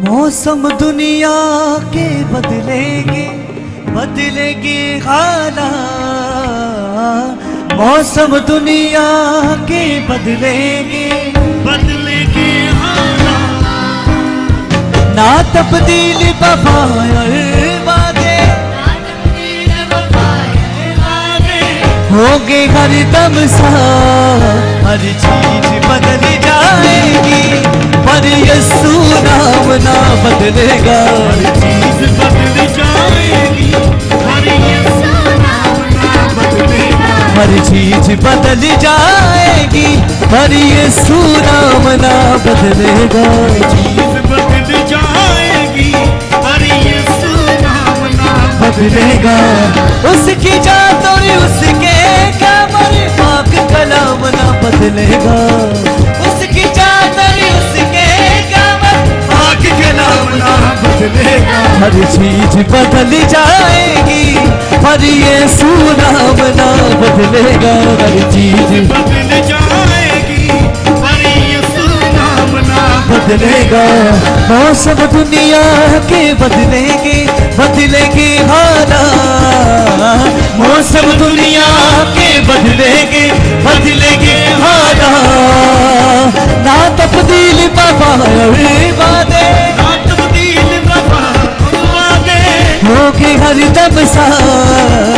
मौसम दुनिया के बदलेंगे, बदलेंगे हालात। मौसम दुनिया के बदलेंगे, बदलेंगे हालात। ना तब्दील वफाए वादे, होंगे हर दम सा। हर चीज बदल जाएगी पर यीशु नाम ना बदलेगा। हर चीज बदल जाएगी पर यीशु नाम ना बदलेगा। हर चीज बदल जाएगी पर यीशु नाम ना बदलेगा। चीज बदल जाएगी पर यीशु नाम ना बदलेगा। उसकी जात और उसके कमर पाक कलाम ना बदलेगा। उसकी जात और उसके कमर पाक कलाम ना बदलेगा। हर चीज बदल जाएगी पर यीशु नाम ना बदलेगा। हर चीज बदल जाएगी पर यीशु नाम ना बदलेगा। मौसम दुनिया के बदलेंगे, बदलेंगे हालात। मौसम दुनिया के बदलेंगे, बदलेंगे हालात। ना तब्दील वफाए वादे, ना तब्दील वफाए होंगे हर दम सा।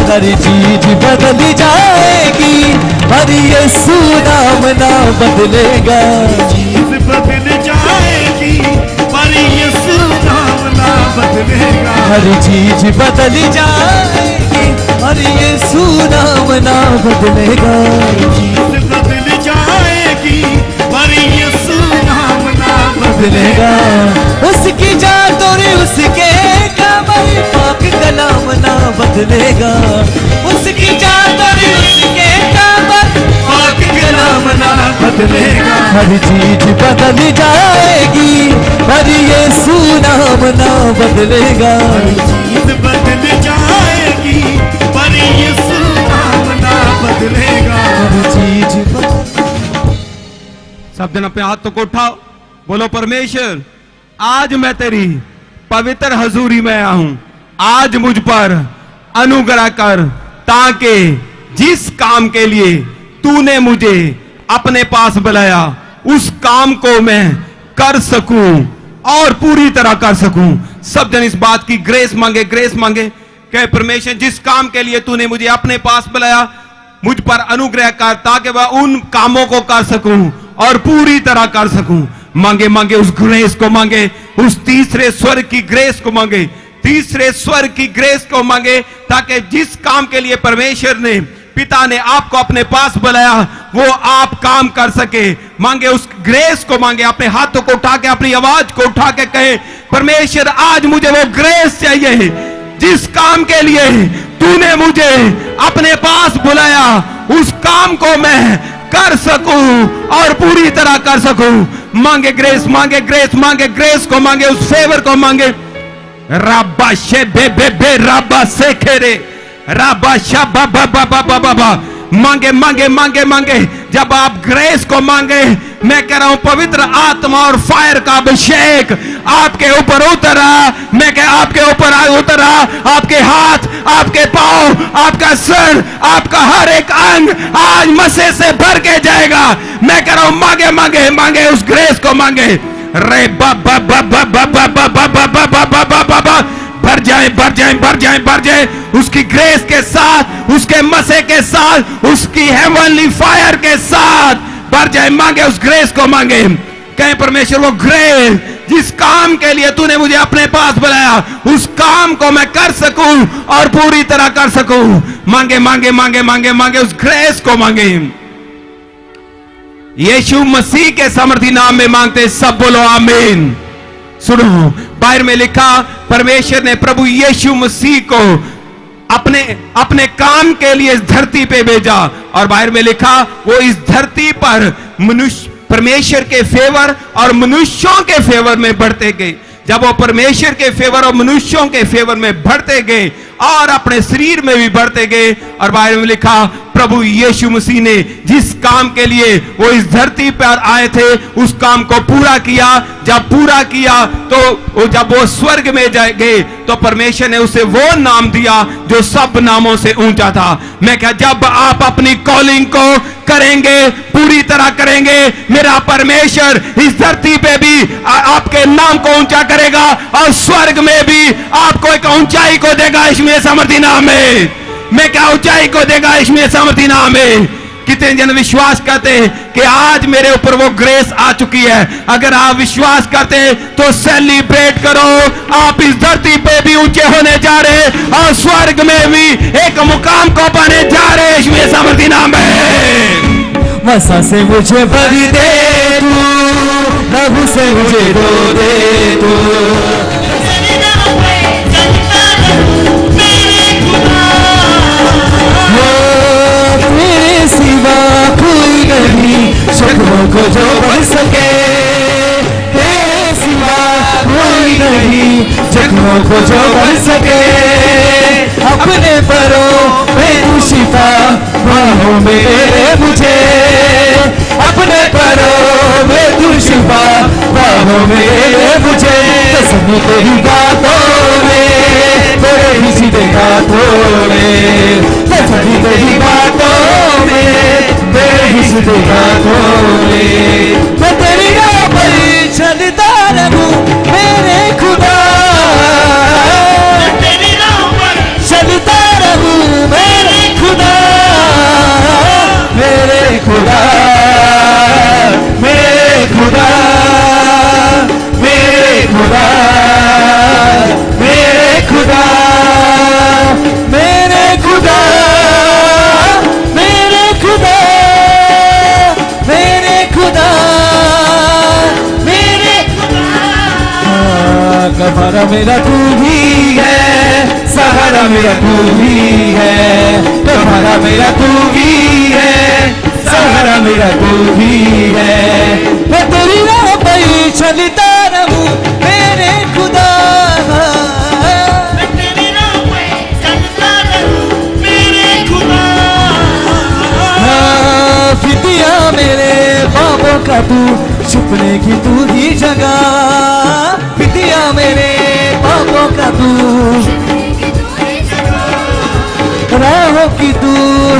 हर चीज बदल जाएगी पर यीशु नाम ना बदलेगा। चीज बदल जाएगी पर यीशु नाम ना बदलेगा। हर चीज बदल जाएगी और यीशु नाम ना बदलेगा। चीज बदल जाएगी पर यीशु नाम ना बदलेगा। उसकी जात और उसके कमर पाक कलाम ना बदलेगा। उसकी जात और उसके कमर पाक कलाम ना बदलेगा। हर चीज बदल जाएगी पर यीशु नाम ना बदलेगा। चीज बदल जाएगी पर यीशु नाम ना बदलेगा। हर चीज बदल। सब जन अपने हाथों को उठाओ, बोलो परमेश्वर आज मैं तेरी पवित्र हजूरी में आया हूं। आज मुझ पर अनुग्रह कर ताकि जिस काम के लिए तूने मुझे अपने पास बुलाया उस काम को मैं कर सकूं और पूरी तरह कर सकूं। सब जन इस बात की ग्रेस मांगे, ग्रेस मांगे। कहे परमेश्वर जिस काम के लिए तूने मुझे अपने पास बुलाया मुझ पर अनुग्रह कर ताकि वह उन कामों को कर सकूं और पूरी तरह कर सकूं। मांगे मांगे उस ग्रेस को मांगे, उस तीसरे स्वर्ग की ग्रेस को मांगे, तीसरे स्वर्ग की ग्रेस को मांगे ताकि जिस काम के लिए परमेश्वर ने पिता ने आपको अपने पास बुलाया वो आप काम कर सके। मांगे उस ग्रेस को मांगे। अपने हाथों को उठा के अपनी आवाज को उठा के कहे परमेश्वर आज मुझे वो ग्रेस चाहिए जिस काम के लिए तूने मुझे अपने पास बुलाया उस काम को मैं कर सकूं और पूरी तरह कर सकूं। मांगे ग्रेस, मांगे ग्रेस, मांगे ग्रेस को मांगे, उस फेवर को मांगे। रब्बा शे बे बे बे रब्बा से खेरे रब्बा शब्बा बा बा बा बा बा बा। मांगे मांगे मांगे मांगे। जब आप ग्रेस को मांगे मैं कह रहा हूं पवित्र आत्मा और फायर का अभिषेक आपके ऊपर उतरा। मैं कह आपके ऊपर उतरा। आपके हाथ, आपके पांव, आपका सर, आपका हर एक अंग आज मसे से भर के जाएगा। मैं कह रहा हूं मांगे मांगे मांगे उस ग्रेस को मांगे। रे बा बा बा बा बा बा बा बा बा बा बा बा बा बा। भर जाए भर जाए भर जाए भर जाए उसकी ग्रेस के साथ, उसके मसे के साथ, उसकी हेवनली फायर के साथ भर जाए। मांगे उस ग्रेस को मांगे। कहें परमेश्वर वो ग्रेस जिस काम के लिए तूने मुझे अपने पास बुलाया उस काम को मैं कर सकूं और पूरी तरह कर सकूं। मांगे मांगे मांगे मांगे मांगे उस ग्रेस को मांगे। यीशु मसीह के सामर्थी नाम में मांगते सब बोलो आमीन। सुनो बाइबल में लिखा परमेश्वर ने प्रभु यीशु मसीह को अपने अपने काम के लिए इस धरती पे भेजा और बाइबल में लिखा वो इस धरती पर मनुष्य परमेश्वर के फेवर और मनुष्यों के फेवर में बढ़ते गए। जब वो परमेश्वर के फेवर और मनुष्यों के फेवर में बढ़ते गए और अपने शरीर में भी बढ़ते गए और बाइबल में लिखा प्रभु यीशु मसीह ने जिस काम के लिए वो इस धरती पर आए थे उस काम को पूरा किया। जब पूरा किया तो जब वो स्वर्ग में गए तो परमेश्वर ने उसे वो नाम दिया जो सब नामों से ऊंचा था। मैं क्या, जब आप अपनी कॉलिंग को करेंगे, पूरी तरह करेंगे, मेरा परमेश्वर इस धरती पे भी आपके नाम को ऊंचा करेगा और स्वर्ग में भी आपको एक ऊंचाई को देगा इसमें सामर्थी नाम में। मैं क्या, ऊंचाई को देगा इसमें सामर्थी नाम में। कितने जन विश्वास करते हैं कि आज मेरे ऊपर वो ग्रेस आ चुकी है? अगर आप विश्वास करते हैं तो सेलिब्रेट करो, आप इस धरती पे भी ऊंचे होने जा रहे और स्वर्ग में भी एक मुकाम को पाने जा रहे इसमें सामर्थी नाम है। मसा से मुझे भर दे तू, प्रभु से मुझे दो दे तू, मेरे सिवा कोई नहीं शत्रुओं को जो बढ़ सके, तेरे सिवा कोई नहीं जख्मों को जो बढ़ सके। अपने परों में तू शिफा बाहों में ले मुझे, अपने परों में तू शिफा बाहों में ले मुझे। कसम तेरी बातों में, तेरे ही सीधे हाथों में, कसम तेरी बातों में, तेरे ही सीधे हाथों में। मैं तेरी राह पर चलता रहूं मेरे खुदा, चलता रहूं मेरे खुदा, मेरे खुदा, मेरे खुदा, मेरे खुदा, मेरे खुदा, मेरे खुदा, मेरे खुदा, मेरे खुदा, मेरे कफारा मेरा तू ही है, सहारा मेरा तू ही है, कफारा मेरा तू ही है, सहारा मेरा तू ही है। मैं तेरी राह पर चलता रहूं मेरे खुदा, मैं तेरी राह पर चलता रहूं मेरे खुदा। फिदिया मेरे बाबों का तू, छुपने की तू ही जगह, फिदिया मेरे बाबों का तू, राहों की तू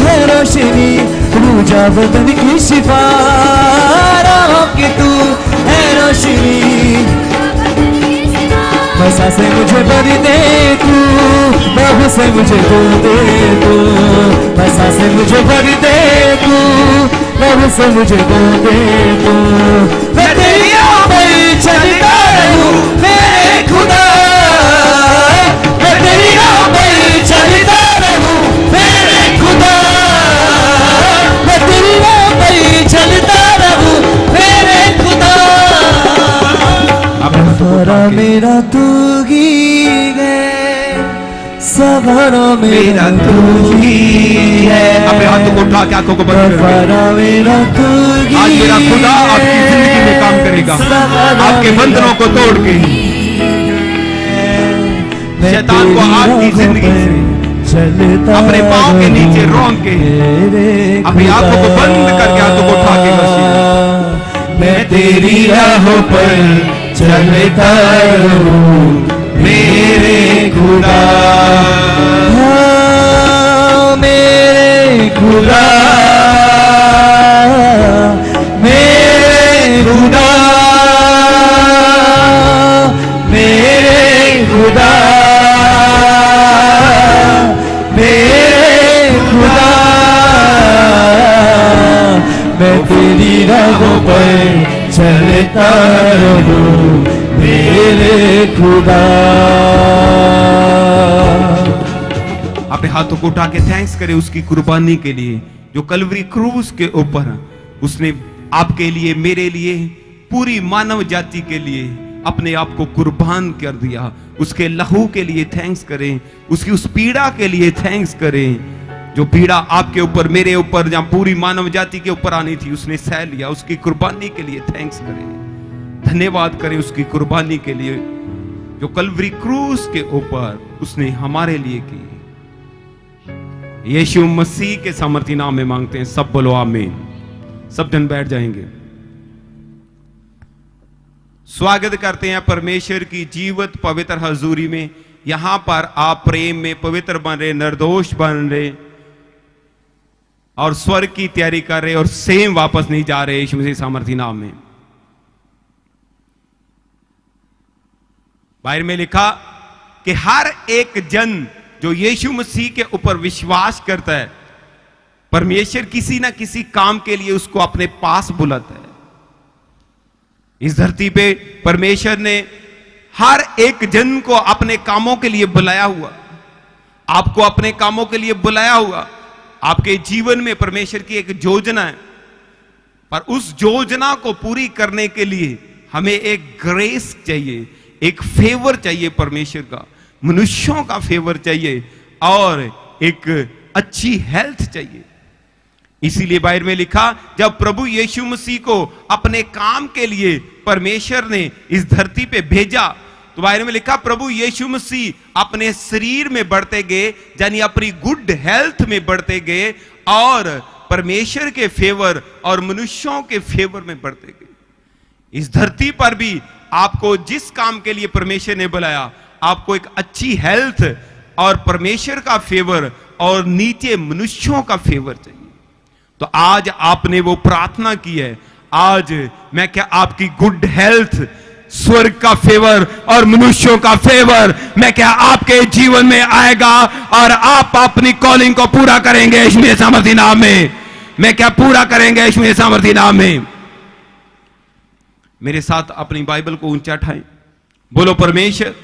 है रोशनी, रूजा बदन की शिफा, राहों की तू है रोशनी। बसा से मुझे भर दे तू, प्रभु से मुझे दो दे तू, बसा से मुझे भर दे तू, प्रभु से मुझे दो दे तू। मैं तेरी राह पर चलता रहूं मेरे खुदा, मैं तेरी राह पर चलता रहूं मेरे खुदा, मैं तेरी राह पर चलता रहूं मेरे खुदा। सहारा मेरा तू ही है, सहारा मेरा तू ही है। अपने हाथों को उठा के आंखों को बंद कर, सहारा मेरा तू ही है। आज मेरा खुदा आपकी जिंदगी में काम करेगा, आपके बंधनों को तोड़ के, शैतान को आपकी जिंदगी से अपने पांव के नीचे रौंद के, अपनी आंखों को बंद करके हाथों को उठा के बस, मैं तेरी राहों पर चलता रहूं मेरे खुदा, मेरे खुदा, मेरे खुदा, मेरे खुदा, मेरे खुदा। मैं तेरी राहों पर चलता रहूं मेरे खुदा। अपने हाथों को उठा के थैंक्स करें उसकी कुर्बानी के लिए जो कलवरी क्रूस के ऊपर उसने आपके लिए, मेरे लिए, पूरी मानव जाति के लिए अपने आप को कुर्बान कर दिया। उसके लहू के लिए थैंक्स करें, उसकी उस पीड़ा के लिए थैंक्स करें जो पीड़ा आपके ऊपर, मेरे ऊपर, जहां पूरी मानव जाति के ऊपर आनी थी, उसने सह लिया। उसकी कुर्बानी के लिए थैंक्स करें, धन्यवाद करें उसकी कुर्बानी के लिए जो कलवरी क्रूस के ऊपर उसने हमारे लिए की। यीशु मसीह के सामर्थी नाम में मांगते हैं। सब बोलो आमीन। सब जन बैठ जाएंगे। स्वागत करते हैं परमेश्वर की जीवित पवित्र हजूरी में। यहां पर आप प्रेम में पवित्र बन रहे, निर्दोष बन रहे और स्वर्ग की तैयारी कर रहे और सेम वापस नहीं जा रहे यीशु मसीह सामर्थी नाम में। बाइबल में लिखा कि हर एक जन जो यीशु मसीह के ऊपर विश्वास करता है, परमेश्वर किसी ना किसी काम के लिए उसको अपने पास बुलाता है। इस धरती पे परमेश्वर ने हर एक जन को अपने कामों के लिए बुलाया हुआ, आपको अपने कामों के लिए बुलाया हुआ। आपके जीवन में परमेश्वर की एक योजना है, पर उस योजना को पूरी करने के लिए हमें एक ग्रेस चाहिए, एक फेवर चाहिए परमेश्वर का, मनुष्यों का फेवर चाहिए और एक अच्छी हेल्थ चाहिए। इसीलिए बाइबल में लिखा, जब प्रभु यीशु मसीह को अपने काम के लिए परमेश्वर ने इस धरती पे भेजा, तो बाइबल में लिखा प्रभु यीशु मसीह अपने शरीर में बढ़ते गए, यानी अपनी गुड हेल्थ में बढ़ते गए और परमेश्वर के फेवर और मनुष्यों के फेवर में बढ़ते गए। इस धरती पर भी आपको जिस काम के लिए परमेश्वर ने बुलाया, आपको एक अच्छी हेल्थ और परमेश्वर का फेवर और नीचे मनुष्यों का फेवर चाहिए। तो आज आपने वो प्रार्थना की है, आज मैं क्या आपकी गुड हेल्थ, स्वर्ग का फेवर और मनुष्यों का फेवर मैं क्या आपके जीवन में आएगा और आप अपनी कॉलिंग को पूरा करेंगे यीशु मसीह सामर्थी नाम में। मैं क्या पूरा करेंगे यीशु मसीह सामर्थी नाम में। मेरे साथ अपनी बाइबल को ऊंचा उठाएं, बोलो परमेश्वर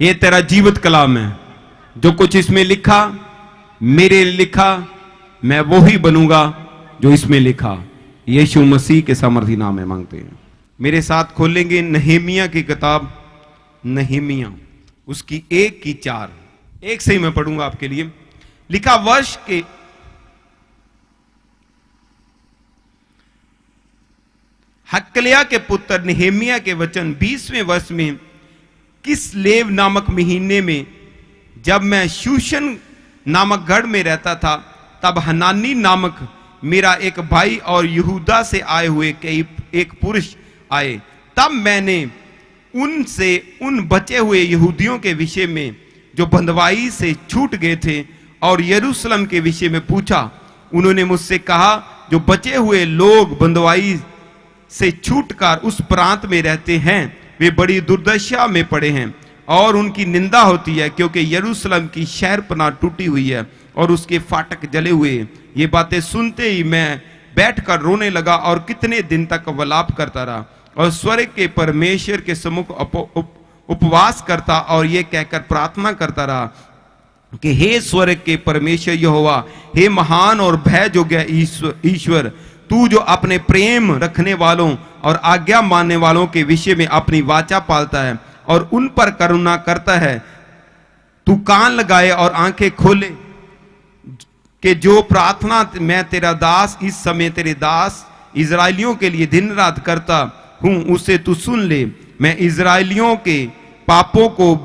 ये तेरा जीवित कलाम है, जो कुछ इसमें लिखा मेरे लिए लिखा, मैं वो ही बनूंगा जो इसमें लिखा। यीशु मसीह के सामर्थी नाम में मांगते हैं। मेरे साथ खोलेंगे नहमीया की किताब, नहमीया उसकी 1 की 4, एक से ही मैं पढ़ूंगा आपके लिए। लिखा, वर्ष के हक्कलिया के पुत्र नहमीया के वचन 20वें वर्ष में किस्लेव नामक महीने में, जब मैं शूशन नामक गढ़ में रहता था, तब हनानी नामक मेरा एक भाई और यहूदा से आए हुए एक पुरुष आए। तब मैंने उनसे उन बचे हुए यहूदियों के विषय में जो बंधुआई से छूट गए थे और यरूशलेम के विषय में पूछा। उन्होंने मुझसे कहा, जो बचे हुए लोग बंधुआई से छूटकर उस प्रांत में रहते हैं, वे बड़ी दुर्दशा में पड़े हैं और उनकी निंदा होती है, क्योंकि यरूशलेम की शहरपनाह टूटी हुई है और उसके फाटक जले हुए। ये बातें सुनते ही मैं बैठकर रोने लगा और कितने दिन तक विलाप करता रहा और स्वर्ग के परमेश्वर के सम्मुख उपवास करता और ये कहकर प्रार्थना करता रहा कि हे स्वर्ग के परमेश्वर यहोवा, हे महान और भय योग्य ईश्वर, तू जो अपने प्रेम रखने वालों और आज्ञा मानने वालों के विषय में अपनी वाचा पालता है और उन पर करुणा करता है, तू कान लगाए और आंखें खोले कि जो प्रार्थना मैं तेरा दास इस समय तेरे दास इजराइलियों के लिए दिन रात करता हूं, उसे तू सुन ले। मैं इजराइलियों के पापों को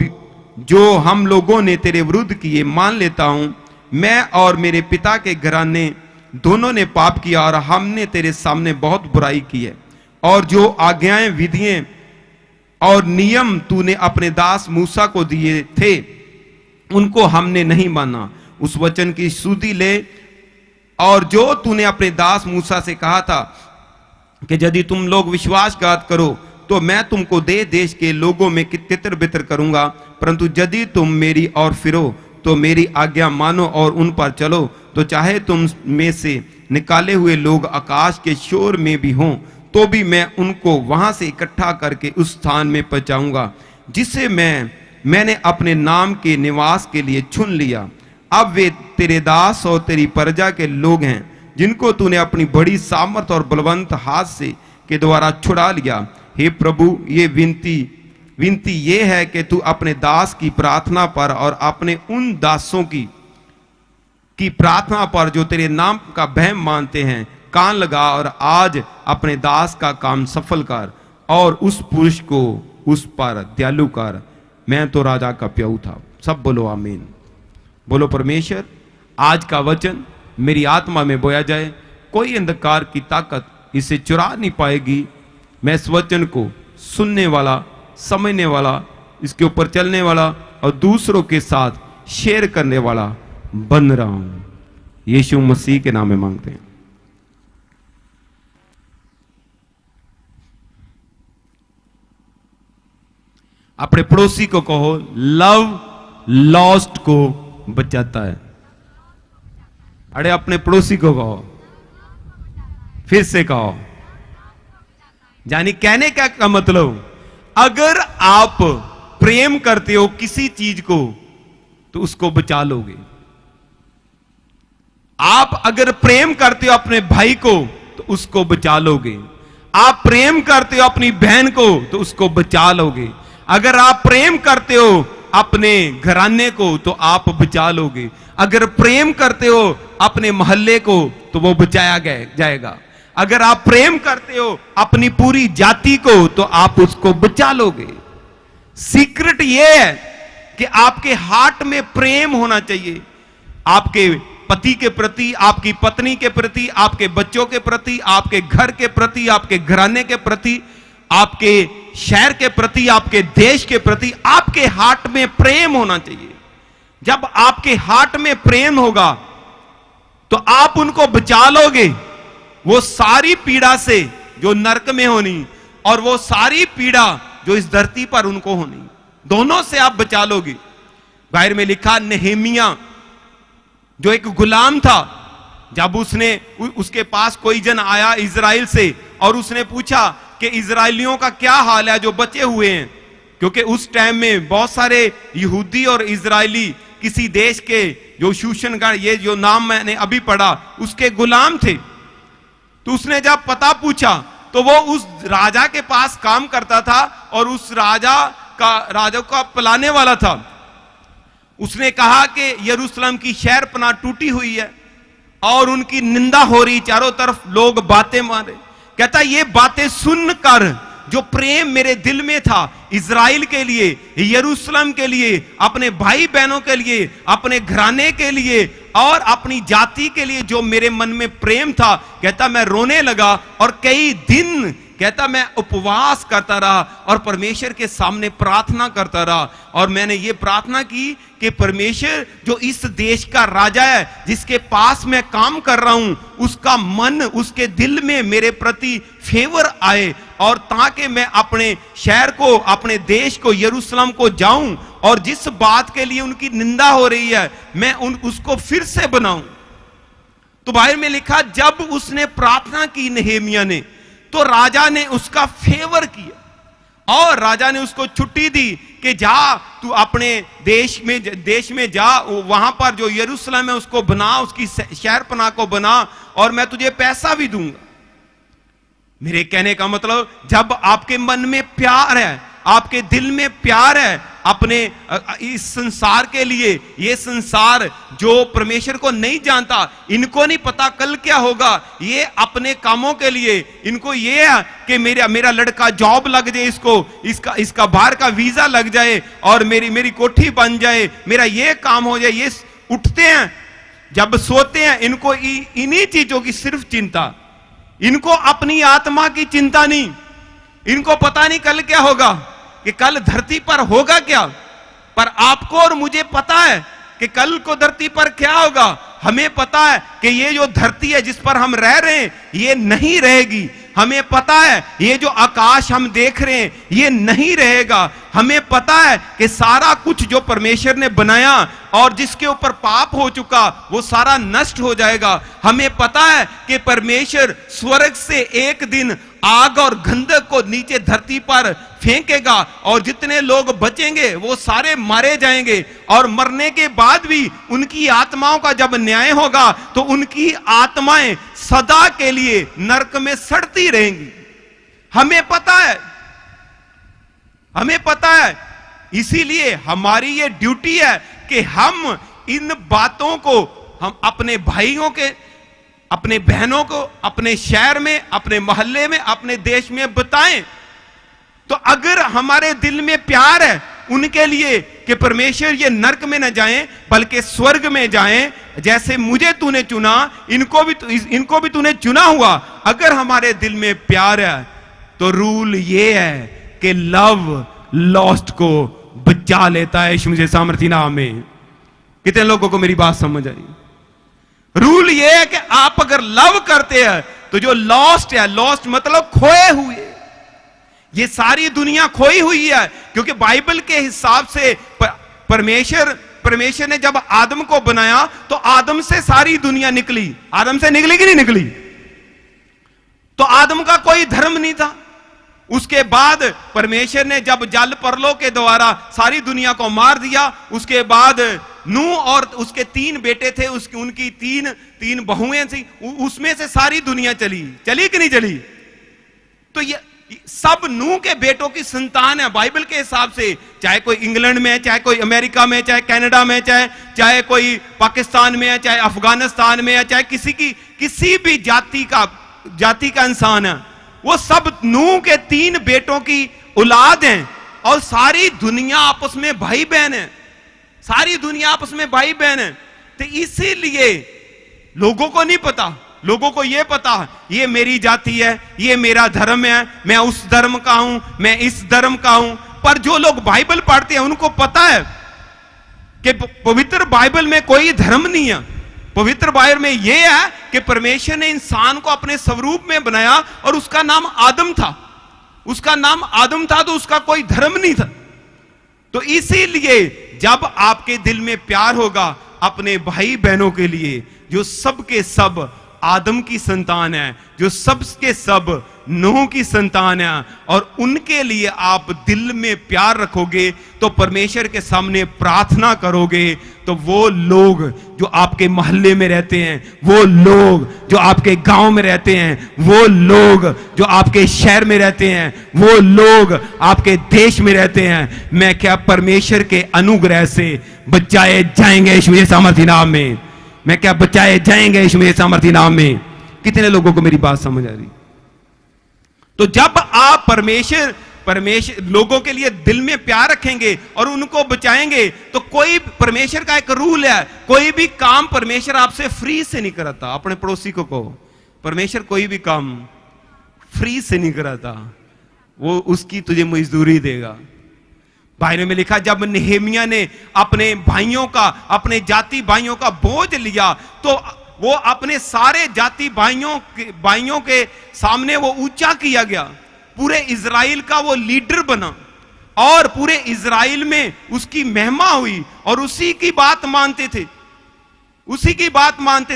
जो हम लोगों ने तेरे विरुद्ध किए मान लेता हूं। मैं और मेरे पिता के घराने दोनों ने पाप किया और हमने तेरे सामने बहुत बुराई की है, और जो आज्ञाएं, विधियां और नियम तूने अपने दास मूसा को दिए थे, उनको हमने नहीं माना। उस वचन की सुधि ले, और जो तूने अपने दास मूसा से कहा था कि यदि तुम लोग विश्वासघात करो तो मैं तुमको देश के लोगों में तितर बितर करूंगा, परंतु यदि तुम मेरी ओर फिरो तो मेरी आज्ञा मानो और उन पर चलो, तो चाहे तुम में से निकाले हुए लोग आकाश के शोर में भी हों, तो भी मैं उनको वहां से इकट्ठा करके उस स्थान में पहुंचाऊंगा जिसे मैंने अपने नाम के निवास के लिए चुन लिया। अब वे तेरे दास और तेरी प्रजा के लोग हैं, जिनको तूने अपनी बड़ी सामर्थ और बलवंत हाथ से के द्वारा छुड़ा लिया। हे प्रभु, ये विनती ये है कि तू अपने दास की प्रार्थना पर और अपने उन दासों की प्रार्थना पर जो तेरे नाम का भय मानते हैं कान लगा, और आज अपने दास का काम सफल कर और उस पुरुष को उस पर दयालु कर। मैं तो राजा का प्याऊ था। सब बोलो आमीन। बोलो परमेश्वर, आज का वचन मेरी आत्मा में बोया जाए, कोई अंधकार की ताकत इसे चुरा नहीं पाएगी। मैं इस वचन को सुनने वाला, समझने वाला, इसके ऊपर चलने वाला और दूसरों के साथ शेयर करने वाला बन रहा हूं। यीशु मसीह के नाम में मांगते हैं। अपने पड़ोसी को कहो, लव लॉस्ट को बचाता है। अरे अपने पड़ोसी को कहो, फिर से कहो। यानी कहने का मतलब, अगर आप प्रेम करते हो किसी चीज को तो उसको बचा लोगे। आप अगर प्रेम करते हो अपने भाई को तो उसको बचा लोगे। आप प्रेम करते हो अपनी बहन को तो उसको बचा लोगे। अगर आप प्रेम करते हो अपने घराने को तो आप बचा लोगे। अगर प्रेम करते हो अपने मोहल्ले को तो वो बचाया जाएगा। अगर आप प्रेम करते हो अपनी पूरी जाति को तो आप उसको बचा लोगे। सीक्रेट ये है कि आपके हार्ट में प्रेम होना चाहिए, आपके पति के प्रति, आपकी पत्नी के प्रति, आपके बच्चों के प्रति, आपके घर के प्रति, आपके घराने के प्रति, आपके शहर के प्रति, आपके देश के प्रति। आपके हार्ट में प्रेम होना चाहिए। जब आपके हार्ट में प्रेम होगा तो आप उनको बचा लोगे, वो सारी पीड़ा से जो नरक में होनी और वो सारी पीड़ा जो इस धरती पर उनको होनी, दोनों से आप बचा लोगे। बाइबल में लिखा, नेहेमिया जो एक गुलाम था, जब उसके पास कोई जन आया इजराइल से और उसने पूछा कि इजराइलियों का क्या हाल है जो बचे हुए हैं, क्योंकि उस टाइम में बहुत सारे यहूदी और इजराइली किसी देश के, जो शूशनगढ़, ये जो नाम मैंने अभी पढ़ा, उसके गुलाम थे। तो उसने जब पता पूछा तो वो उस राजा के पास काम करता था और उस राजा का पलाने वाला था। उसने कहा कि यरूशलेम की शहर पनाह टूटी हुई है और उनकी निंदा हो रही, चारों तरफ लोग बातें मारे। कहता ये बातें सुनकर जो प्रेम मेरे दिल में था इजराइल के लिए, यरूशलेम के लिए, अपने भाई बहनों के लिए, अपने घराने के लिए और अपनी जाति के लिए जो मेरे मन में प्रेम था, कहता मैं रोने लगा और कई दिन कहता मैं उपवास करता रहा और परमेश्वर के सामने प्रार्थना करता रहा। और मैंने ये प्रार्थना की कि परमेश्वर जो इस देश का राजा है, जिसके पास मैं काम कर रहा हूं, उसका मन, उसके दिल में मेरे प्रति फेवर आए और ताकि मैं अपने शहर को, अपने देश को, यरूशलेम को जाऊं और जिस बात के लिए उनकी निंदा हो रही है मैं उसको फिर से बनाऊं। तो बाइबल में लिखा, जब उसने प्रार्थना की नेहेमिया ने, तो राजा ने उसका फेवर किया और राजा ने उसको छुट्टी दी कि जा तू अपने देश में जा, वहां पर जो यरूशलेम है उसको बना, उसकी शहर पनाह को बना और मैं तुझे पैसा भी दूंगा। मेरे कहने का मतलब, जब आपके मन में प्यार है, आपके दिल में प्यार है अपने इस संसार के लिए, ये संसार जो परमेश्वर को नहीं जानता, इनको नहीं पता कल क्या होगा, ये अपने कामों के लिए, इनको ये है कि मेरा लड़का जॉब लग जाए, इसका बाहर का वीजा लग जाए और मेरी कोठी बन जाए, मेरा ये काम हो जाए। ये उठते हैं, जब सोते हैं, इनको इन्हीं चीजों की सिर्फ चिंता, इनको अपनी आत्मा की चिंता नहीं। इनको पता नहीं कल क्या होगा, कि कल धरती पर होगा क्या, पर आपको और मुझे पता है कि कल को धरती पर क्या होगा। हमें पता है कि ये जो धरती है जिस पर हम रह रहे हैं ये नहीं रहेगी। हमें पता है ये जो आकाश हम देख रहे हैं ये नहीं रहेगा। हमें पता है कि सारा कुछ जो परमेश्वर ने बनाया और जिसके ऊपर पाप हो चुका वो सारा नष्ट हो जाएगा। हमें पता है कि परमेश्वर स्वर्ग से एक दिन आग और गंधक को नीचे धरती पर फेंकेगा और जितने लोग बचेंगे वो सारे मारे जाएंगे और मरने के बाद भी उनकी आत्माओं का जब न्याय होगा तो उनकी आत्माएं सदा के लिए नरक में सड़ती रहेंगी। हमें पता है, हमें पता है। इसीलिए हमारी ये ड्यूटी है कि हम इन बातों को हम अपने भाइयों के, अपने बहनों को, अपने शहर में, अपने मोहल्ले में, अपने देश में बताएं। तो अगर हमारे दिल में प्यार है उनके लिए कि परमेश्वर ये नरक में न जाएं बल्कि स्वर्ग में जाएं, जैसे मुझे तूने चुना इनको भी तूने चुना हुआ। अगर हमारे दिल में प्यार है तो रूल ये है कि लव लॉस्ट को बचा लेता है। मुझे सामर्थ्य नाम में कितने लोगों को मेरी बात समझ आई? रूल ये है कि आप अगर लव करते हैं तो जो लॉस्ट है, लॉस्ट मतलब खोए हुए, ये सारी दुनिया खोई हुई है। क्योंकि बाइबल के हिसाब से परमेश्वर ने जब आदम को बनाया तो आदम से सारी दुनिया निकली। आदम से निकली कि नहीं निकली? तो आदम का कोई धर्म नहीं था। उसके बाद परमेश्वर ने जब जल परलों के द्वारा सारी दुनिया को मार दिया, उसके बाद नूह और उसके 3 बेटे थे, उनकी तीन बहुएं थी, उसमें से सारी दुनिया चली कि नहीं चली? तो ये सब नूह के बेटों की संतान है बाइबल के हिसाब से। चाहे कोई इंग्लैंड में है, चाहे कोई अमेरिका में, चाहे कनाडा में, चाहे कोई पाकिस्तान में है, चाहे अफगानिस्तान में है, चाहे किसी भी जाति का इंसान है, वो सब नूह के 3 बेटों की औलाद हैं। और सारी दुनिया आपस में भाई बहन है, सारी दुनिया आपस में भाई बहन है। तो इसीलिए लोगों को नहीं पता, लोगों को यह पता ये मेरी जाति है, ये मेरा धर्म है, मैं उस धर्म का हूं, मैं इस धर्म का हूं। पर जो लोग बाइबल पढ़ते हैं उनको पता है कि पवित्र बाइबल में कोई धर्म नहीं है। पवित्र बाइबल में यह है कि परमेश्वर ने इंसान को अपने स्वरूप में बनाया और उसका नाम आदम था। उसका नाम आदम था तो उसका कोई धर्म नहीं था। तो इसीलिए जब आपके दिल में प्यार होगा अपने भाई बहनों के लिए जो सब के सब आदम की संतान है, जो सब के सब नूह की संतान है, और उनके लिए आप दिल में प्यार रखोगे तो परमेश्वर के सामने प्रार्थना करोगे तो वो लोग जो आपके मोहल्ले में रहते हैं, वो लोग जो आपके गांव में रहते हैं, वो लोग जो आपके शहर में रहते हैं, वो लोग आपके देश में रहते हैं, मैं क्या परमेश्वर के अनुग्रह से बचाए जाएंगे यीशु के सामर्थ्य नाम में। मैं क्या बचाए जाएंगे यीशु के सामर्थ्य नाम में। कितने लोगों को मेरी बात समझ आ रही? तो जब आप परमेश्वर लोगों के लिए दिल में प्यार रखेंगे और उनको बचाएंगे तो कोई, परमेश्वर का एक रूल है, कोई भी काम परमेश्वर आपसे फ्री से नहीं कराता। अपने पड़ोसी को कहो, परमेश्वर कोई भी काम फ्री से नहीं कराता, वो उसकी तुझे मजदूरी देगा। बाइबल में लिखा जब नेहेमिया ने अपने भाइयों का, अपने जाति भाइयों का बोझ लिया तो वो अपने सारे जाति भाइयों के सामने वो ऊंचा किया गया, पूरे इजराइल का वो लीडर बना और पूरे इजराइल में उसकी महिमा हुई और उसी की बात मानते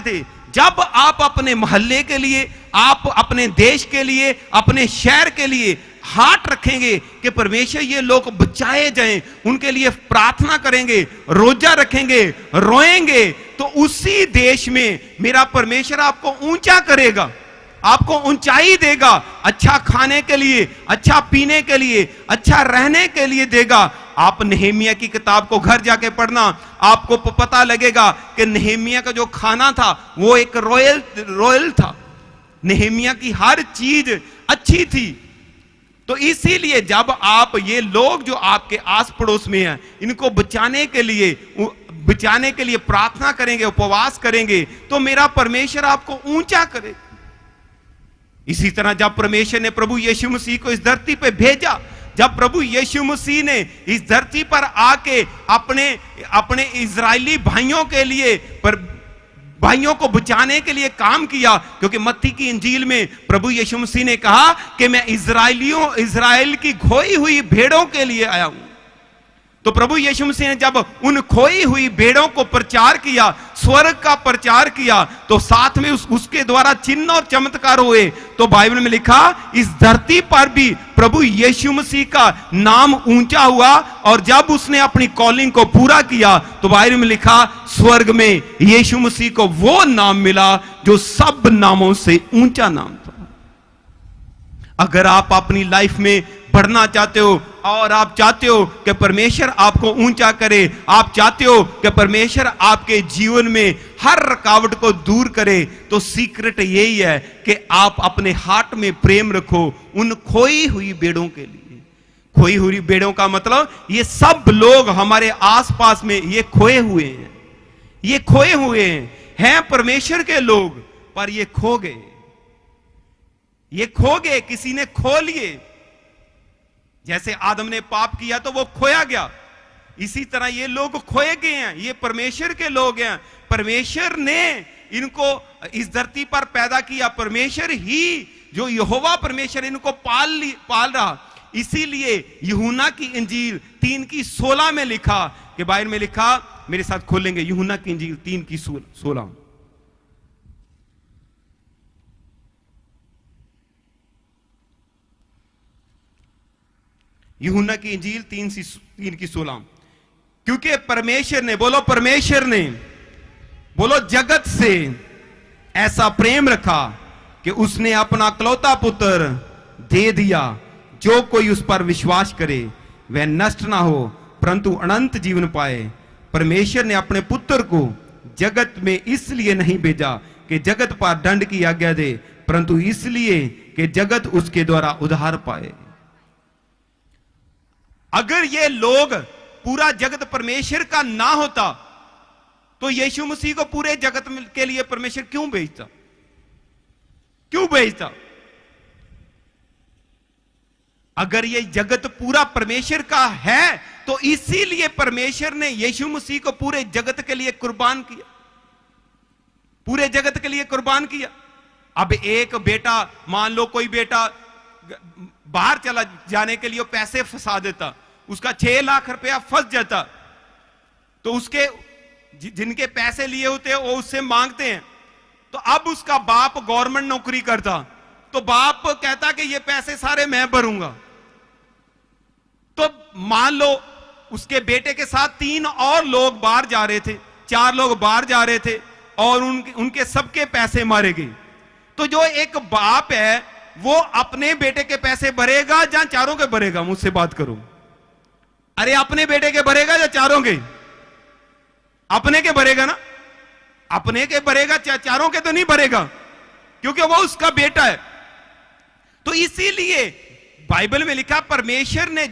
थे। जब आप अपने मोहल्ले के लिए, आप अपने देश के लिए, अपने शहर के लिए हाथ रखेंगे कि परमेश्वर ये लोग बचाए जाएं, उनके लिए प्रार्थना करेंगे, रोजा रखेंगे, रोएंगे, तो उसी देश में मेरा परमेश्वर आपको ऊंचा करेगा, आपको ऊंचाई देगा, अच्छा खाने के लिए, अच्छा पीने के लिए, अच्छा रहने के लिए देगा। आप नेहेमिया की किताब को घर जाके पढ़ना, आपको पता लगेगा कि नेहेमिया का जो खाना था वो एक रॉयल था। नेहेमिया की हर चीज अच्छी थी। तो इसीलिए जब आप ये लोग जो आपके आस पड़ोस में हैं, इनको बचाने के लिए प्रार्थना करेंगे, उपवास करेंगे, तो मेरा परमेश्वर आपको ऊंचा करे। इसी तरह जब परमेश्वर ने प्रभु यीशु मसीह को इस धरती पे भेजा, जब प्रभु यीशु मसीह ने इस धरती पर आके अपने इजरायली भाइयों को बचाने के लिए काम किया, क्योंकि मत्ती की इंजील में प्रभु यीशु मसीह ने कहा कि मैं इजराइल की खोई हुई भेड़ों के लिए आया हूं। तो प्रभु यीशु मसीह ने जब उन खोई हुई भेड़ों को प्रचार किया, स्वर्ग का प्रचार किया, तो साथ में उसके द्वारा चिन्ह और चमत्कार हुए। तो बाइबल में लिखा इस धरती पर भी प्रभु यीशु मसीह का नाम ऊंचा हुआ, और जब उसने अपनी कॉलिंग को पूरा किया तो बाइबल में लिखा स्वर्ग में यीशु मसीह को वो नाम मिला जो सब नामों से ऊंचा नाम था। अगर आप अपनी लाइफ में बढ़ना चाहते हो और आप चाहते हो कि परमेश्वर आपको ऊंचा करे, आप चाहते हो कि परमेश्वर आपके जीवन में हर रुकावट को दूर करे, तो सीक्रेट यही है कि आप अपने हार्ट में प्रेम रखो उन खोई हुई भेड़ों के लिए। खोई हुई भेड़ों का मतलब ये सब लोग हमारे आसपास में ये खोए हुए हैं, ये खोए हुए हैं परमेश्वर के लोग, पर ये खो गए, ये खो गए, किसी ने खो लिए। जैसे आदम ने पाप किया तो वो खोया गया, इसी तरह ये लोग खोए गए हैं, ये परमेश्वर के लोग हैं। परमेश्वर ने इनको इस धरती पर पैदा किया, परमेश्वर ही जो यहोवा परमेश्वर इनको पाल रहा। इसीलिए यूहन्ना की इंजील 3:16 में लिखा कि बाइबल में लिखा, मेरे साथ खोलेंगे यूहन्ना की इंजील 3:16। यूहन्ना की इंजील 3:16। क्योंकि परमेश्वर ने, बोलो परमेश्वर ने, बोलो जगत से ऐसा प्रेम रखा कि उसने अपना इकलौता पुत्र दे दिया, जो कोई उस पर विश्वास करे वह नष्ट ना हो परंतु अनंत जीवन पाए। परमेश्वर ने अपने पुत्र को जगत में इसलिए नहीं भेजा कि जगत पर दंड की आज्ञा दे, परंतु इसलिए कि जगत उसके द्वारा उद्धार पाए। अगर ये लोग, पूरा जगत परमेश्वर का ना होता तो यीशु मसीह को पूरे जगत के लिए परमेश्वर क्यों भेजता, क्यों भेजता? अगर ये जगत पूरा परमेश्वर का है तो इसीलिए परमेश्वर ने यीशु मसीह को पूरे जगत के लिए कुर्बान किया, पूरे जगत के लिए कुर्बान किया। अब एक बेटा, मान लो कोई बेटा बाहर चला जाने के लिए पैसे फंसा देता, उसका 6 लाख रुपया फंस जाता, तो उसके जिनके पैसे लिए होते हैं वो उससे मांगते हैं, तो अब उसका बाप गवर्नमेंट नौकरी करता, तो बाप कहता कि ये पैसे सारे मैं भरूंगा। तो मान लो उसके बेटे के साथ 3 और लोग बाहर जा रहे थे, 4 लोग बाहर जा रहे थे और उनके सबके पैसे मारे गए। तो जो एक बाप है वो अपने बेटे के पैसे भरेगा या चारों के भरेगा? मुझसे बात करो। अरे अपने बेटे के भरेगा या चारों के? अपने के भरेगा ना, अपने के भरेगा, चारों के तो नहीं भरेगा, क्योंकि वो उसका बेटा है। तो इसीलिए बाइबल में लिखा परमेश्वर ने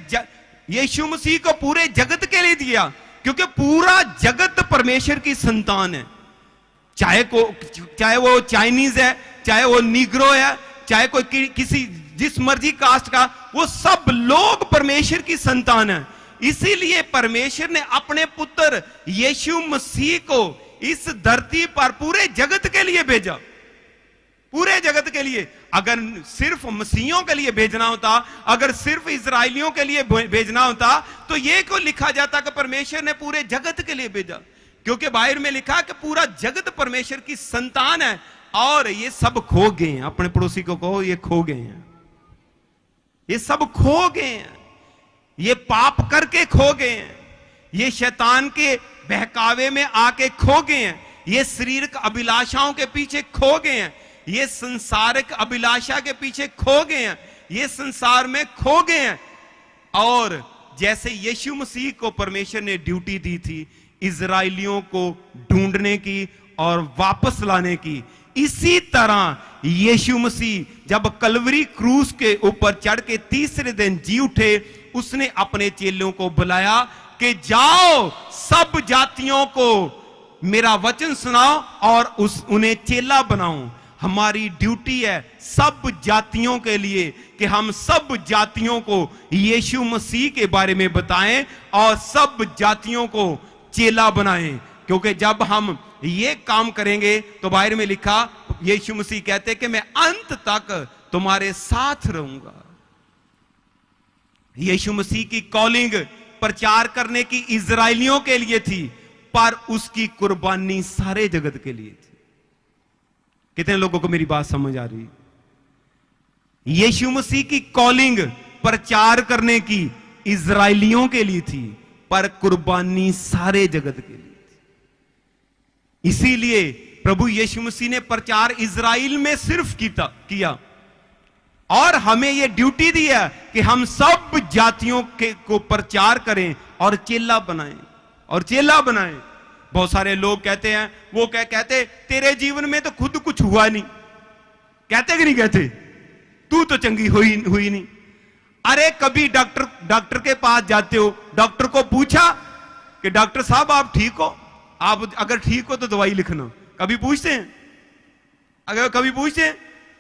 यीशु मसीह को पूरे जगत के लिए दिया, क्योंकि पूरा जगत परमेश्वर की संतान है। चाहे वो चाइनीज है, चाहे वो नीग्रो है, चाहे कोई किसी जिस मर्जी कास्ट का, वो सब लोग परमेश्वर की संतान है। इसीलिए परमेश्वर ने अपने पुत्र यीशु मसीह को इस धरती पर पूरे जगत के लिए भेजा, पूरे जगत के लिए। अगर सिर्फ मसीहियों के लिए भेजना होता, अगर सिर्फ इजराइलियों के लिए भेजना होता, तो ये को लिखा जाता कि परमेश्वर ने पूरे जगत के लिए भेजा, क्योंकि बाइबल में लिखा कि पूरा जगत परमेश्वर की संतान है और ये सब खो गए हैं। अपने पड़ोसी को कहो ये खो गए हैं, ये सब खो गए हैं, ये पाप करके खो गए हैं, ये शैतान के बहकावे में आके खो गए हैं, ये शरीरक अभिलाषाओं के पीछे खो गए हैं, ये संसारिक अभिलाषा के पीछे खो गए हैं, ये संसार में खो गए हैं। और जैसे यीशु मसीह को परमेश्वर ने ड्यूटी दी थी इजराइलियों को ढूंढने की और वापस लाने की, इसी तरह यीशु मसीह जब कलवरी क्रूस के ऊपर चढ़ के तीसरे दिन जी उठे, उसने अपने चेलों को बुलाया कि जाओ सब जातियों को मेरा वचन सुनाओ और उन्हें चेला बनाओ। हमारी ड्यूटी है सब जातियों के लिए कि हम सब जातियों को यीशु मसीह के बारे में बताएं और सब जातियों को चेला बनाएं, क्योंकि जब हम ये काम करेंगे तो बाइबल में लिखा, यीशु मसीह कहते हैं कि मैं अंत तक तुम्हारे साथ रहूंगा। यीशु मसीह की कॉलिंग प्रचार करने की इजराइलियों के लिए थी, पर उसकी कुर्बानी सारे जगत के लिए थी। कितने लोगों को मेरी बात समझ आ रही? यीशु मसीह की कॉलिंग प्रचार करने की इजराइलियों के लिए थी, पर कुर्बानी सारे जगत के लिए थी। इसीलिए प्रभु यीशु मसीह ने प्रचार इजराइल में सिर्फ किया और हमें यह ड्यूटी दी है कि हम सब जातियों को प्रचार करें और चेला बनाएं, और चेला बनाएं। बहुत सारे लोग कहते हैं, वो कहते तेरे जीवन में तो खुद कुछ हुआ नहीं, कहते कि नहीं कहते? तू तो चंगी हुई नहीं। अरे कभी डॉक्टर के पास जाते हो, डॉक्टर को पूछा कि डॉक्टर साहब आप ठीक हो, आप अगर ठीक हो तो दवाई लिखना, कभी पूछते हैं? अगर कभी पूछते हैं?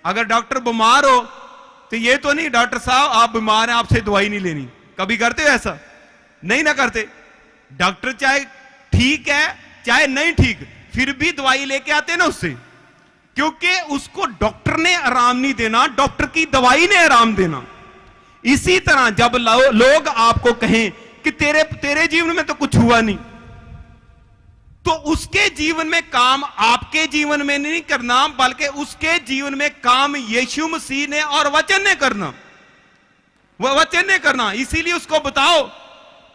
अगर डॉक्टर बीमार हो तो ये तो नहीं डॉक्टर साहब आप बीमार हैं, आपसे दवाई नहीं लेनी, कभी करते हो ऐसा? नहीं ना करते। डॉक्टर चाहे ठीक है चाहे नहीं ठीक, फिर भी दवाई लेके आते हैं ना उससे, क्योंकि उसको डॉक्टर ने आराम नहीं देना, डॉक्टर की दवाई ने आराम देना। इसी तरह जब लोग आपको कहें कि तेरे जीवन में तो कुछ हुआ नहीं, तो उसके जीवन में काम आपके जीवन में नहीं करना, बल्कि उसके जीवन में काम यीशु मसीह ने और वचन ने करना, वह वचन ने करना। इसीलिए उसको बताओ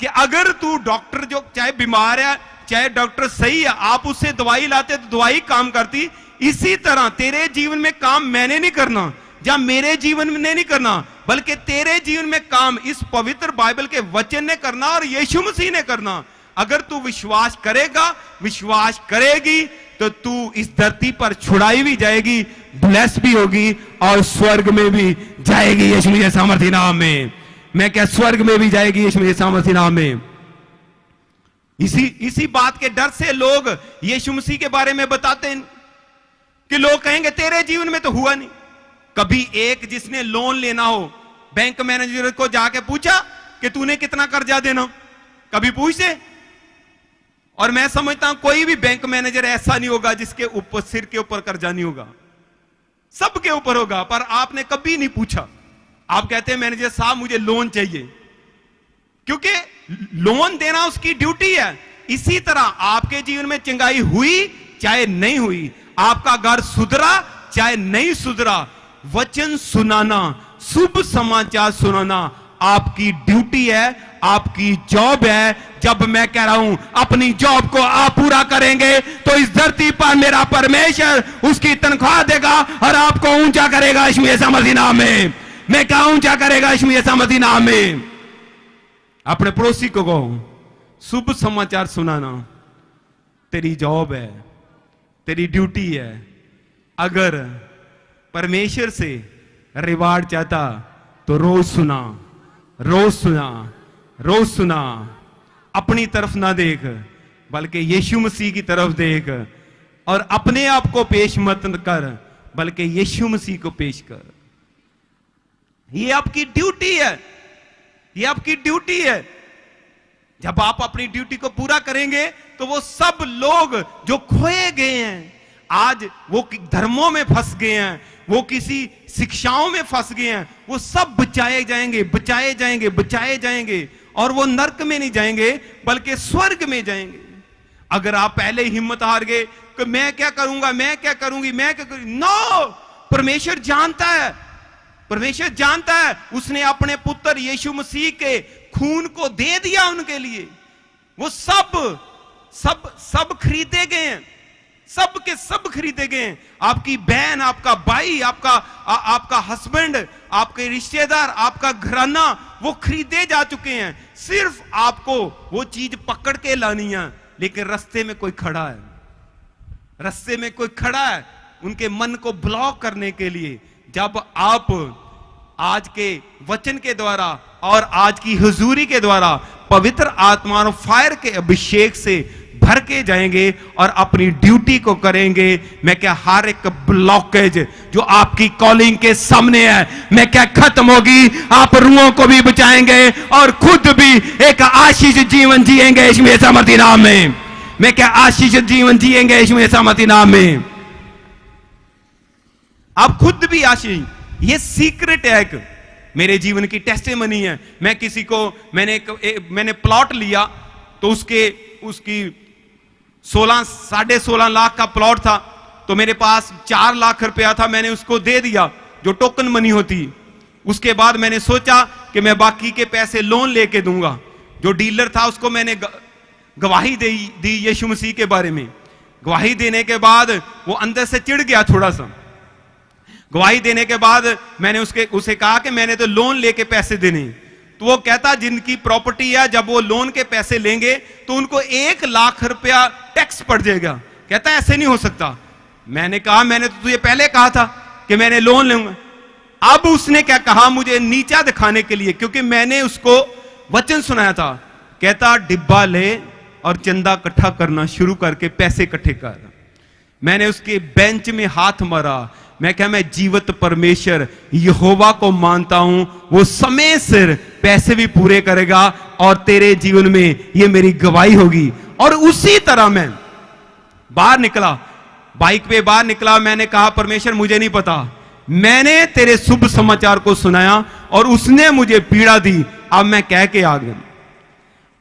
कि अगर तू डॉक्टर जो चाहे बीमार है चाहे डॉक्टर सही है, आप उससे दवाई लाते तो दवाई काम करती। इसी तरह तेरे जीवन में काम मैंने नहीं करना या मेरे जीवन में नहीं करना, बल्कि तेरे जीवन में काम इस पवित्र बाइबल के वचन ने करना और यीशु मसीह ने करना। अगर तू विश्वास करेगा, विश्वास करेगी, तो तू इस धरती पर छुड़ाई भी जाएगी, ब्लेस भी होगी और स्वर्ग में भी जाएगी यीशु मसीह सामर्थी नाम में। मैं क्या स्वर्ग में भी जाएगी यीशु मसीह सामर्थी नाम में। इसी बात के डर से लोग यीशु मसीह के बारे में बताते हैं कि लोग कहेंगे तेरे जीवन में तो हुआ नहीं। कभी एक जिसने लोन लेना हो, बैंक मैनेजर को जाके पूछा कि तूने कितना कर्जा देना, कभी पूछते? और मैं समझता हूं कोई भी बैंक मैनेजर ऐसा नहीं होगा जिसके ऊपर सिर के ऊपर कर्जा नहीं होगा, सबके ऊपर होगा, पर आपने कभी नहीं पूछा। आप कहते हैं मैनेजर साहब मुझे लोन चाहिए, क्योंकि लोन देना उसकी ड्यूटी है। इसी तरह आपके जीवन में चंगाई हुई चाहे नहीं हुई, आपका घर सुधरा चाहे नहीं सुधरा, वचन सुनाना, शुभ समाचार सुनाना आपकी ड्यूटी है, आपकी जॉब है। जब मैं कह रहा हूं अपनी जॉब को आप पूरा करेंगे तो इस धरती पर मेरा परमेश्वर उसकी तनख्वाह देगा और आपको ऊंचा करेगा यीशु मसीह मसीह नाम में। मैं क्या ऊंचा करेगा यीशु मसीह मसीह नाम में। अपने पड़ोसी को कहो शुभ समाचार सुनाना तेरी जॉब है, तेरी ड्यूटी है। अगर परमेश्वर से रिवार्ड चाहता तो रोज सुना, रोज सुना, रोज सुना। अपनी तरफ ना देख बल्कि यीशु मसीह की तरफ देख, और अपने आप को पेश मत कर बल्कि यीशु मसीह को पेश कर। ये आपकी ड्यूटी है, ये आपकी ड्यूटी है। जब आप अपनी ड्यूटी को पूरा करेंगे तो वो सब लोग जो खोए गए हैं, आज वो धर्मों में फंस गए हैं, वो किसी शिक्षाओं में फंस गए हैं, वो सब बचाए जाएंगे, बचाए जाएंगे, बचाए जाएंगे, और वो नरक में नहीं जाएंगे बल्कि स्वर्ग में जाएंगे। अगर आप पहले ही हिम्मत हार गए कि मैं क्या करूंगा, मैं क्या करूंगी, मैं क्या करूंगी, नो। परमेश्वर जानता है, परमेश्वर जानता है। उसने अपने पुत्र यीशु मसीह के खून को दे दिया उनके लिए। वो सब खरीदे गए हैं, सब के सब खरीदे गए हैं। आपकी बहन, आपका भाई, आपका हस्बैंड, आपके रिश्तेदार, आपका घराना, वो खरीदे जा चुके हैं। सिर्फ आपको वो चीज पकड़ के लानी है। लेकिन रास्ते में कोई खड़ा है, रास्ते में कोई खड़ा है उनके मन को ब्लॉक करने के लिए। जब आप आज के वचन के द्वारा और आज की हुजूरी के द्वारा पवित्र आत्मा और फायर के अभिषेक से भर के जाएंगे और अपनी ड्यूटी को करेंगे, मैं क्या हर एक ब्लॉकेज जो आपकी कॉलिंग के सामने है, मैं क्या खत्म होगी। आप रूहों को भी बचाएंगे और खुद भी एक आशीष जीवन जिएंगे यीशु मसीह मसीह नाम में। मैं क्या आशीष जीवन जिएंगे यीशु मसीह मसीह नाम में। आप खुद भी आशीष। ये सीक्रेट है, एक मेरे जीवन की टेस्टिमनी है। मैं किसी को मैंने प्लॉट लिया तो उसकी 16.5 लाख का प्लॉट था, तो मेरे पास 4 लाख रुपया था, मैंने उसको दे दिया जो टोकन मनी होती। उसके बाद मैंने सोचा कि मैं बाकी के पैसे लोन लेके दूंगा। जो डीलर था उसको मैंने गवाही दी यीशु मसीह के बारे में। गवाही देने के बाद वो अंदर से चिढ़ गया थोड़ा सा। गवाही देने के बाद मैंने उसे कहा कि मैंने तो लोन लेके पैसे देने। तो वो कहता जिनकी प्रॉपर्टी है जब वो लोन के पैसे लेंगे तो उनको 1 लाख रुपया टैक्स पड़ जाएगा। कहता ऐसे नहीं हो सकता। मैंने कहा मैंने तो तुझे पहले कहा था कि मैंने लोन लूंगा। अब उसने क्या कहा, मुझे नीचा दिखाने के लिए, क्योंकि मैंने उसको वचन सुनाया था, कहता डिब्बा ले और चंदा इकट्ठा करना शुरू करके पैसे इकट्ठे कर। मैंने उसके बेंच में हाथ मारा, मैं क्या, मैं जीवित परमेश्वर यहोवा को मानता हूं, वो समय सिर पैसे भी पूरे करेगा और तेरे जीवन में ये मेरी गवाही होगी। और उसी तरह मैं बाहर निकला, बाइक पे बाहर निकला, मैंने कहा परमेश्वर मुझे नहीं पता, मैंने तेरे शुभ समाचार को सुनाया और उसने मुझे पीड़ा दी, अब मैं कह के आ गया।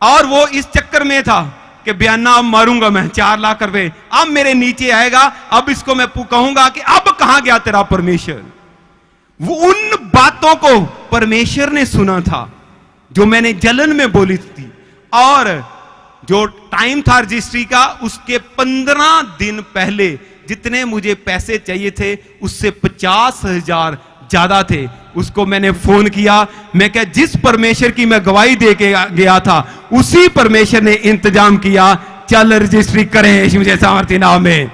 और वो इस चक्कर में था कि बयाना अब मारूंगा मैं 4 लाख रुपए, अब मेरे नीचे आएगा, अब इसको मैं कहूंगा कि अब कहां गया तेरा परमेश्वर। वो उन बातों को परमेश्वर ने सुना था जो मैंने जलन में बोली थी, और जो टाइम था रजिस्ट्री का, उसके 15 दिन पहले जितने मुझे पैसे चाहिए थे उससे 50,000 ज्यादा थे। उसको मैंने फोन किया, मैं क्या, जिस परमेश्वर की मैं गवाही दे के गया था उसी परमेश्वर ने इंतजाम किया, चल रजिस्ट्री करें यीशु मसीह सामर्थी नाम में।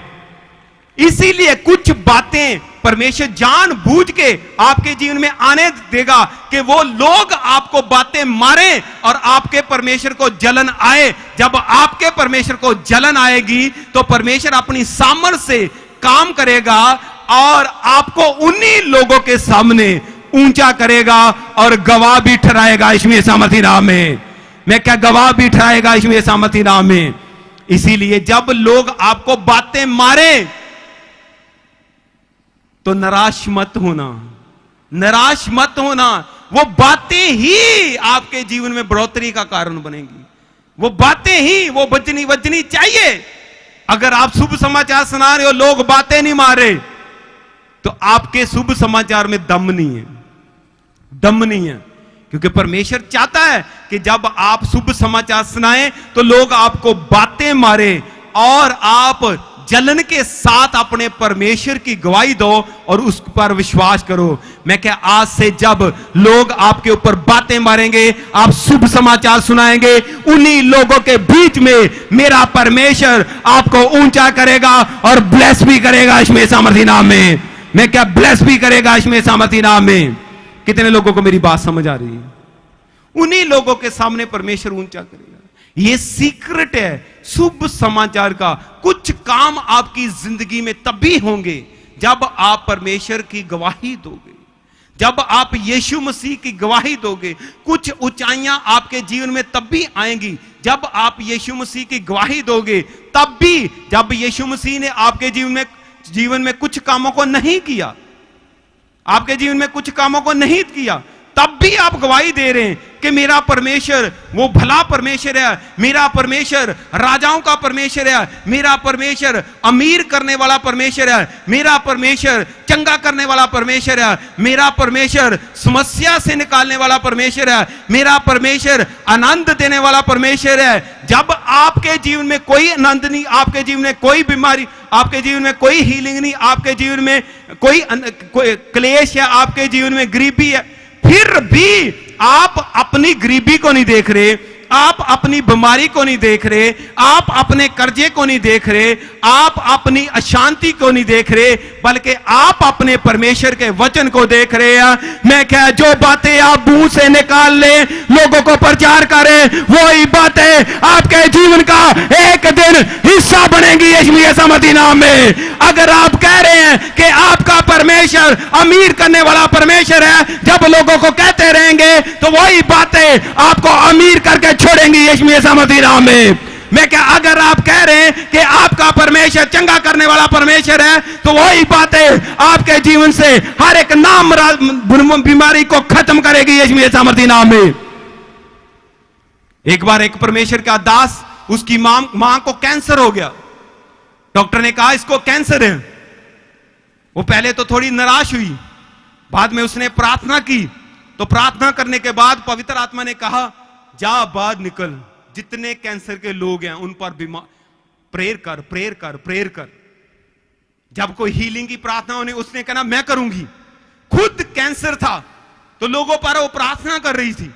इसीलिए कुछ बातें परमेश्वर जानबूझ के आपके जीवन में आने देगा कि वो लोग आपको बातें मारे और आपके परमेश्वर को जलन आए। जब आपके परमेश्वर को जलन आएगी तो परमेश्वर अपनी सामर्थ से काम करेगा और आपको उन्हीं लोगों के सामने ऊंचा करेगा और गवाह भी ठहराएगा यीशु मसीह सामर्थी नाम में। मैं क्या, गवाह भी ठहराएगा यीशु मसीह सामर्थी नाम में। इसीलिए जब लोग आपको बातें मारे तो निराश मत होना, निराश मत होना। वो बातें ही आपके जीवन में बढ़ोतरी का कारण बनेंगी, वो बातें ही, वो बजनी चाहिए। अगर आप शुभ समाचार सुना रहे हो, लोग बातें नहीं मार रहे, तो आपके शुभ समाचार में दम नहीं है, दम नहीं है। क्योंकि परमेश्वर चाहता है कि जब आप शुभ समाचार सुनाएं तो लोग आपको बातें मारे और आप जलन के साथ अपने परमेश्वर की गवाही दो और उस पर विश्वास करो। मैं क्या, आज से जब लोग आपके ऊपर बातें मारेंगे, आप शुभ समाचार सुनाएंगे, उन्हीं लोगों के बीच में मेरा परमेश्वर आपको ऊंचा करेगा और ब्लेस भी करेगा यीशु मसीह सामर्थी नाम में। मैं क्या, ब्लेस भी करेगा यीशु मसीह सामर्थी नाम में। कितने लोगों को मेरी बात समझ आ रही है? उन्हीं लोगों के सामने परमेश्वर ऊंचा करेगा। ये सीक्रेट है शुभ समाचार का। कुछ काम आपकी जिंदगी में तभी होंगे जब आप परमेश्वर की गवाही दोगे, जब आप यीशु मसीह की गवाही दोगे। कुछ ऊंचाइयां आपके जीवन में तब भी आएंगी जब आप यीशु मसीह की गवाही दोगे। तब भी जब यीशु मसीह ने आपके जीवन में कुछ कामों को नहीं किया, आपके जीवन में कुछ कामों को नहीं किया, तब भी आप गवाही दे रहे हैं कि मेरा परमेश्वर वो भला परमेश्वर है, मेरा परमेश्वर राजाओं का परमेश्वर है, मेरा परमेश्वर अमीर करने वाला परमेश्वर है, मेरा परमेश्वर चंगा करने वाला परमेश्वर है, मेरा परमेश्वर समस्या से निकालने वाला परमेश्वर है, मेरा परमेश्वर आनंद देने वाला परमेश्वर है। जब आपके जीवन में कोई आनंद नहीं, आपके जीवन में कोई बीमारी, आपके जीवन में कोई हीलिंग नहीं, आपके जीवन में कोई क्लेश है, आपके जीवन में गरीबी है, फिर भी आप अपनी गरीबी को नहीं देख रहे, आप अपनी बीमारी को नहीं देख रहे, आप अपने कर्जे को नहीं देख रहे, आप अपनी अशांति को नहीं देख रहे, बल्कि आप अपने परमेश्वर के वचन को देख रहे हैं। मैं क्या, जो बातें आप मुंह से निकाल ले, लोगों को प्रचार करें, वही बातें आपके जीवन का एक दिन हिस्सा बनेंगी यीशु मसीह सामर्थी नाम में। अगर आप कह रहे हैं कि आपका परमेश्वर अमीर करने वाला परमेश्वर है, जब लोगों को कहते रहेंगे तो वही बातें आपको अमीर करके छोड़ेंगी यीशु मसीह सामर्थी नाम में। मैं क्या, अगर आप कह रहे हैं कि आपका परमेश्वर चंगा करने वाला परमेश्वर है, तो वही बातें आपके जीवन से हर एक नाम बीमारी को खत्म करेगी यीशु मसीह सामर्थी नाम में। एक बार एक परमेश्वर का दास, उसकी मां को कैंसर हो गया। डॉक्टर ने कहा इसको कैंसर है। वो पहले तो थोड़ी निराश हुई, बाद में उसने प्रार्थना की, तो प्रार्थना करने के बाद पवित्र आत्मा ने कहा जा बाहर निकल, जितने कैंसर के लोग हैं उन पर प्रेयर कर, प्रेयर कर, प्रेयर कर। जब कोई हीलिंग की प्रार्थना होने, उसने कहा मैं करूंगी। खुद कैंसर था तो लोगों पर वो प्रार्थना कर रही थी,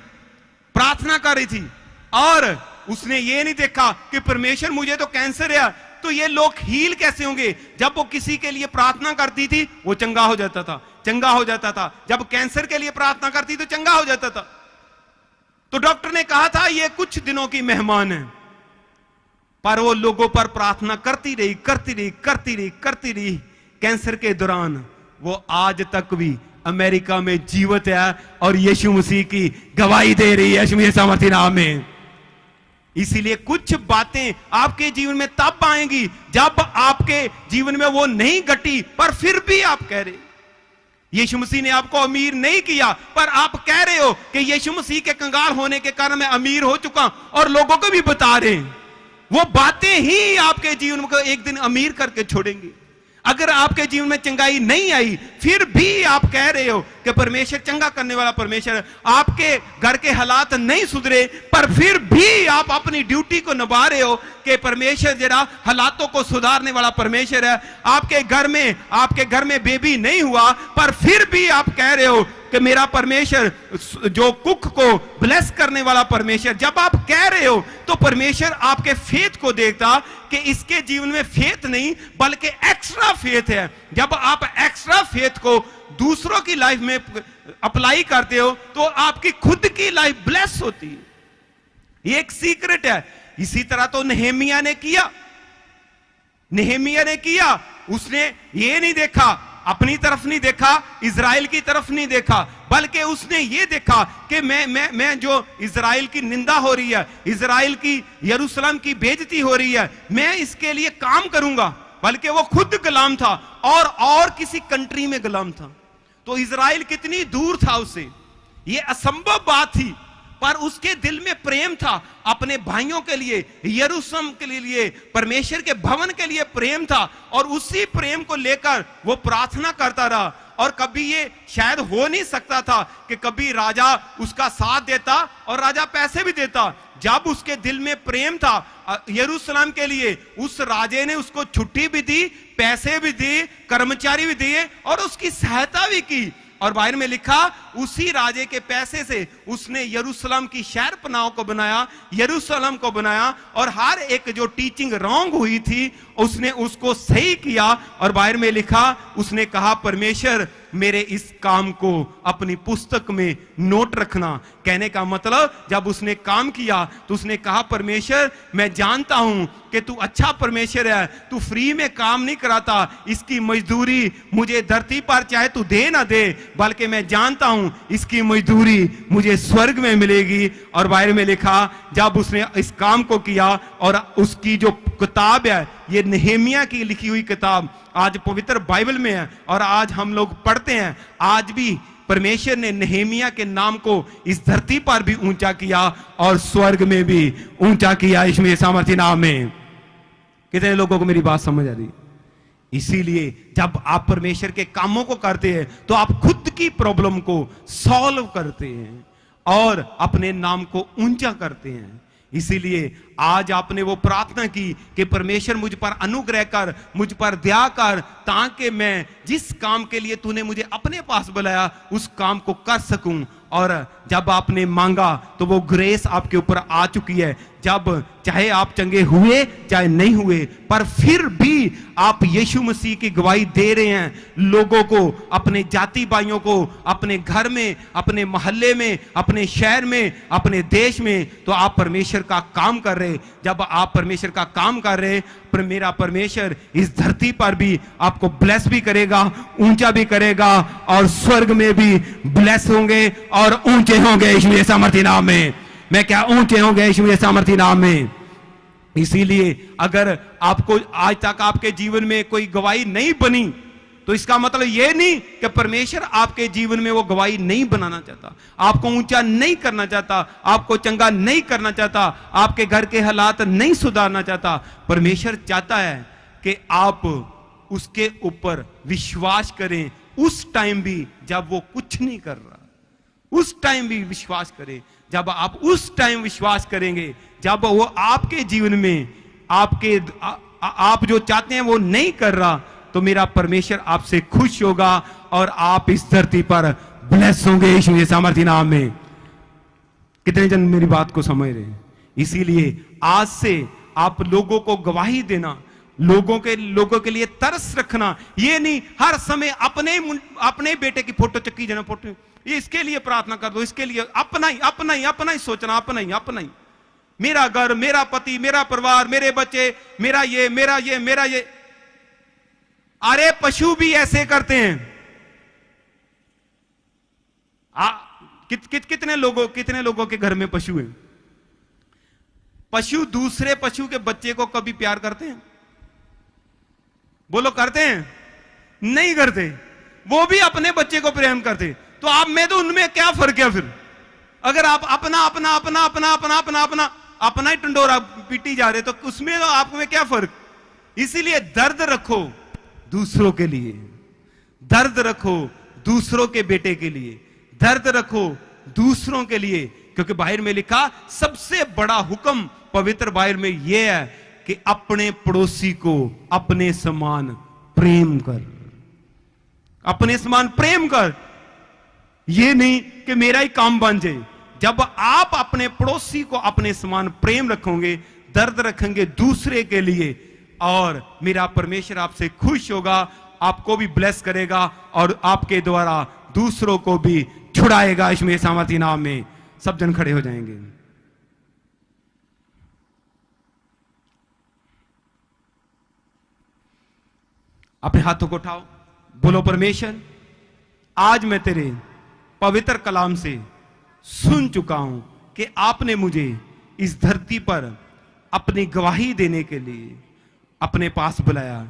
प्रार्थना कर रही थी, और उसने ये नहीं देखा कि परमेश्वर मुझे तो कैंसर है तो ये लोग हील कैसे होंगे। जब वो किसी के लिए प्रार्थना करती थी वो चंगा हो जाता था, चंगा हो जाता था। जब कैंसर के लिए प्रार्थना करती तो चंगा हो जाता था। तो डॉक्टर ने कहा था ये कुछ दिनों की मेहमान है, पर वो लोगों पर प्रार्थना करती रही, करती रही, करती रही, करती रही। कैंसर के दौरान वो आज तक भी अमेरिका में जीवित है और यीशु मसीह की गवाही दे रही है, यीशु मसीह सामर्थी नाम में। इसीलिए कुछ बातें आपके जीवन में तब आएंगी जब आपके जीवन में वो नहीं घटी, पर फिर भी आप कह रहे, यीशु मसीह ने आपको अमीर नहीं किया, पर आप कह रहे हो कि यीशु मसीह के कंगाल होने के कारण मैं अमीर हो चुका, और लोगों को भी बता रहे हैं। वो बातें ही आपके जीवन को एक दिन अमीर करके छोड़ेंगी। अगर आपके जीवन में चंगाई नहीं आई, फिर भी आप कह रहे हो कि परमेश्वर चंगा करने वाला परमेश्वर है, आपके घर के हालात नहीं सुधरे, पर फिर भी आप अपनी ड्यूटी को निभा रहे हो कि परमेश्वर जरा हालातों को सुधारने वाला परमेश्वर है। आपके घर में बेबी नहीं हुआ, पर फिर भी आप कह रहे हो कि मेरा परमेश्वर जो कुक को ब्लेस करने वाला परमेश्वर। जब आप कह रहे हो तो परमेश्वर आपके फेथ को देखता कि इसके जीवन में फेथ नहीं बल्कि एक्स्ट्रा फेथ है। जब आप एक्स्ट्रा फेथ को दूसरों की लाइफ में अप्लाई करते हो तो आपकी खुद की लाइफ ब्लेस होती है। ये एक सीक्रेट है। इसी तरह तो नेहेमिया ने किया। उसने ये नहीं देखा, अपनी तरफ नहीं देखा, इजराइल की तरफ नहीं देखा, बल्कि उसने ये देखा कि मैं जो इजराइल की निंदा हो रही है, इजराइल की यरूशलेम की बेइज्जती हो रही है, मैं इसके लिए काम करूंगा। बल्कि वो खुद गुलाम था और किसी कंट्री में गुलाम था। तो इजराइल कितनी दूर था उससे, ये असंभव बात थी, पर उसके दिल में प्रेम था अपने भाइयों के लिए, यरूशलेम के लिए, परमेश्वर के भवन के लिए प्रेम था, और उसी प्रेम को लेकर वो प्रार्थना करता रहा। और कभी ये शायद हो नहीं सकता था कि कभी राजा उसका साथ देता और राजा पैसे भी देता। जब उसके दिल में प्रेम था यरूशलेम के लिए, उस राजे ने उसको छुट्टी भी दी, पैसे भी दिए, कर्मचारी भी दिए और उसकी सहायता भी की। और बाइबल में लिखा उसी राजे के पैसे से उसने यरूशलेम की शहर पनाह को बनाया, यरूशलेम को बनाया, और हर एक जो टीचिंग रॉन्ग हुई थी उसने उसको सही किया। और बाइबल में लिखा उसने कहा परमेश्वर मेरे इस काम को अपनी पुस्तक में नोट रखना। कहने का मतलब जब उसने काम किया तो उसने कहा परमेश्वर मैं जानता हूं कि तू अच्छा परमेश्वर है, तू फ्री में काम नहीं कराता, इसकी मजदूरी मुझे धरती पर चाहे तू दे ना दे, बल्कि मैं जानता हूं इसकी मजदूरी मुझे स्वर्ग में मिलेगी। और बाइबल में लिखा जब उसने इस काम को किया, और उसकी जो किताब है ये नेहेमिया की लिखी हुई किताब आज पवित्र बाइबल में है, और आज हम लोग पढ़ते हैं। आज भी परमेश्वर ने नेहेमिया के नाम को इस धरती पर भी ऊंचा किया और स्वर्ग में भी ऊंचा किया, इसमें सामर्थ्य नाम में। कितने लोगों को मेरी बात समझ आ रही? इसीलिए जब आप परमेश्वर के कामों को करते हैं तो आप खुद की प्रॉब्लम को सॉल्व करते हैं और अपने नाम को ऊंचा करते हैं। इसीलिए आज आपने वो प्रार्थना की कि परमेश्वर मुझ पर अनुग्रह कर, मुझ पर दया कर, ताकि मैं जिस काम के लिए तूने मुझे अपने पास बुलाया उस काम को कर सकूं। और जब आपने मांगा तो वो ग्रेस आपके ऊपर आ चुकी है। जब चाहे आप चंगे हुए चाहे नहीं हुए, पर फिर भी आप यीशु मसीह की गवाही दे रहे हैं लोगों को, अपने जाति भाइयों को, अपने घर में, अपने मोहल्ले में, अपने शहर में, अपने देश में, तो आप परमेश्वर का काम कर रहे। जब आप परमेश्वर का काम कर रहे, पर मेरा परमेश्वर इस धरती पर भी आपको ब्लेस भी करेगा, ऊंचा भी करेगा, और स्वर्ग में भी ब्लेस होंगे और ऊंचे होंगे यीशु के सामर्थ्य नाम में। मैं क्या ऊंचे होंगे यीशु के सामर्थ्य नाम में। इसीलिए अगर आपको आज तक आपके जीवन में कोई गवाही नहीं बनी तो इसका मतलब यह नहीं कि परमेश्वर आपके जीवन में वो गवाही नहीं बनाना चाहता, आपको ऊंचा नहीं करना चाहता, आपको चंगा नहीं करना चाहता, आपके घर के हालात नहीं सुधारना चाहता। परमेश्वर चाहता है कि आप उसके ऊपर विश्वास करें उस टाइम भी जब वो कुछ नहीं कर रहा, उस टाइम भी विश्वास करें। जब आप उस टाइम विश्वास करेंगे जब वो आपके जीवन में आप जो चाहते हैं वो नहीं कर रहा, तो मेरा परमेश्वर आपसे खुश होगा और आप इस धरती पर ब्लेस होंगे यीशु के सामर्थ्य नाम में। कितने जन मेरी बात को समझ रहे हैं? इसीलिए आज से आप लोगों को गवाही देना, लोगों के लिए तरस रखना, ये नहीं हर समय अपने बेटे की फोटो चक्की जाना, फोटो ये इसके लिए प्रार्थना कर दो, इसके लिए अपना ही सोचना, अपना ही मेरा घर, मेरा पति, मेरा परिवार, मेरे बच्चे, मेरा ये। अरे पशु भी ऐसे करते हैं। कितने लोगों के घर में पशु हैं? पशु दूसरे पशु के बच्चे को कभी प्यार करते हैं? बोलो करते हैं? नहीं करते। वो भी अपने बच्चे को प्रेम करते। तो आप में तो उनमें क्या फर्क है फिर? अगर आप अपना ही टंडोरा पीटी जा रहे तो उसमें तो आप में क्या फर्क? इसीलिए दर्द रखो दूसरों के लिए, दर्द रखो दूसरों के बेटे के लिए, दर्द रखो दूसरों के लिए, क्योंकि बाइबल में लिखा सबसे बड़ा हुक्म पवित्र बाइबल में यह है कि अपने पड़ोसी को अपने समान प्रेम कर, अपने समान प्रेम कर। यह नहीं कि मेरा ही काम बन जाए। जब आप अपने पड़ोसी को अपने समान प्रेम रखोगे, दर्द रखेंगे दूसरे के लिए, और मेरा परमेश्वर आपसे खुश होगा, आपको भी ब्लेस करेगा और आपके द्वारा दूसरों को भी छुड़ाएगा। इसमें सामर्थी नाम में सब जन खड़े हो जाएंगे। अपने हाथों को उठाओ, बोलो परमेश्वर, आज मैं तेरे पवित्र कलाम से सुन चुका हूं कि आपने मुझे इस धरती पर अपनी गवाही देने के लिए अपने पास बुलाया।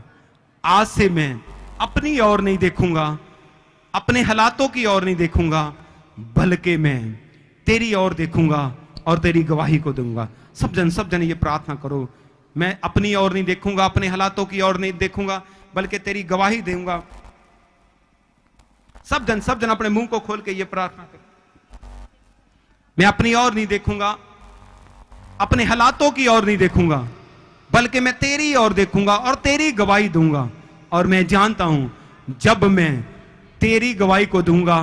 आज से मैं अपनी ओर नहीं देखूंगा, अपने हालातों की ओर नहीं देखूंगा, बल्कि मैं तेरी ओर देखूंगा और तेरी गवाही को दूंगा। सब जन ये प्रार्थना करो, मैं अपनी ओर नहीं देखूंगा, अपने हालातों की ओर नहीं देखूंगा, बल्कि तेरी गवाही दूंगा। सब जन अपने मुंह को खोल के ये प्रार्थना करो। मैं अपनी ओर नहीं देखूंगा, अपने हालातों की ओर नहीं देखूंगा, बल्कि मैं तेरी ओर देखूंगा और तेरी गवाही दूंगा। और मैं जानता हूं जब मैं तेरी गवाही को दूंगा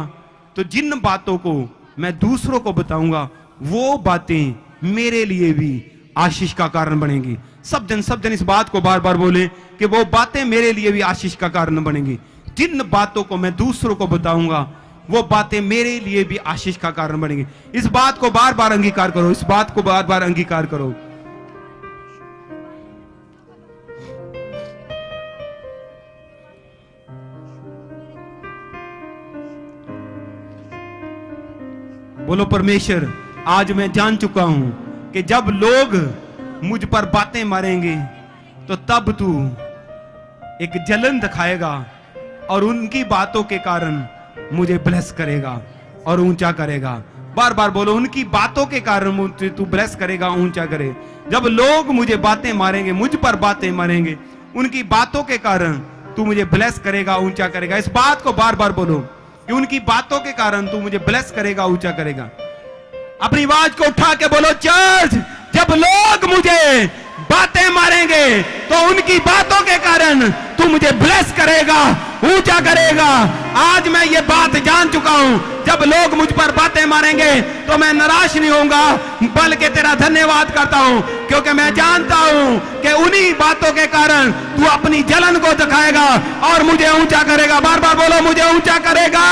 तो जिन बातों को मैं दूसरों को बताऊंगा वो बातें मेरे लिए भी आशीष का कारण बनेंगी। सब जन इस बात को बार बार बोले कि वो बातें मेरे लिए भी आशीष का कारण बनेंगी। जिन बातों को मैं दूसरों को बताऊंगा वो बातें मेरे लिए भी आशीष का कारण बनेंगी। इस बात को बार बार अंगीकार करो, इस बात को बार बार अंगीकार करो। बोलो परमेश्वर, आज मैं जान चुका हूं कि जब लोग मुझ पर बातें मारेंगे तो तब तू एक जलन दिखाएगा और उनकी बातों के कारण मुझे ब्लेस करेगा और ऊंचा करेगा। बार बार बोलो, उनकी बातों के कारण मुझे तू ब्लेस करेगा, ऊंचा करे। जब लोग मुझे बातें मारेंगे, मुझ पर बातें मारेंगे, उनकी बातों के कारण तू मुझे ब्लेस करेगा, ऊंचा करेगा। इस बात को बार बार बोलो कि उनकी बातों के कारण तू मुझे ब्लेस करेगा, ऊंचा करेगा। अपनी आवाज को उठा के बोलो, चर्च, जब लोग मुझे बातें मारेंगे तो उनकी बातों के कारण तू मुझे ब्लेस करेगा, ऊंचा करेगा। आज मैं ये बात जान चुका हूं, जब लोग मुझ पर बातें मारेंगे तो मैं निराश नहीं होऊंगा, बल्कि तेरा धन्यवाद करता हूं, क्योंकि मैं जानता हूं कि उन्हीं बातों के कारण तू अपनी जलन को दिखाएगा और मुझे ऊंचा करेगा। बार बार बोलो, मुझे ऊंचा करेगा,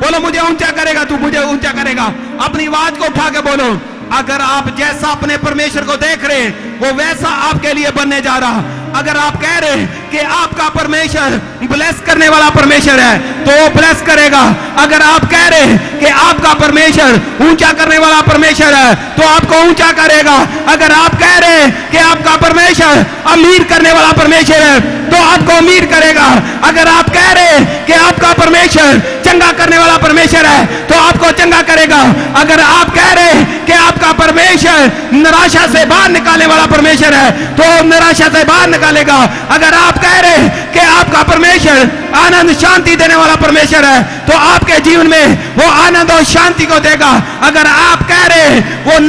बोलो मुझे ऊंचा करेगा, तू मुझे ऊंचा करेगा। अपनी आवाज को उठा के बोलो, अगर आप जैसा अपने परमेश्वर को देख रहे वो वैसा आपके लिए बनने जा रहा। अगर आप कह रहे कि आपका परमेश्वर ब्लेस करने वाला परमेश्वर है तो वो ब्लेस करेगा। अगर आप कह रहे कि आपका परमेश्वर ऊंचा करने वाला परमेश्वर है तो आपको ऊंचा करेगा। अगर आप कह रहे कि आपका परमेश्वर अमीर करने वाला परमेश्वर है तो आपको अमीर करेगा। अगर आप कह रहे कि आपका परमेश्वर चंगा करने वाला परमेश्वर है तो आपको चंगा करेगा। अगर आप कह रहे कि आपका परमेश्वर निराशा से बाहर निकालने वाला परमेश्वर है तो निराशा से बाहर निकालेगा। अगर आप कह रहे कि आपका परमेश्वर आनंद शांति देने वाला परमेश्वर है तो आपके जीवन में वो आनंद और शांति को देगा। अगर आप कह रहे वो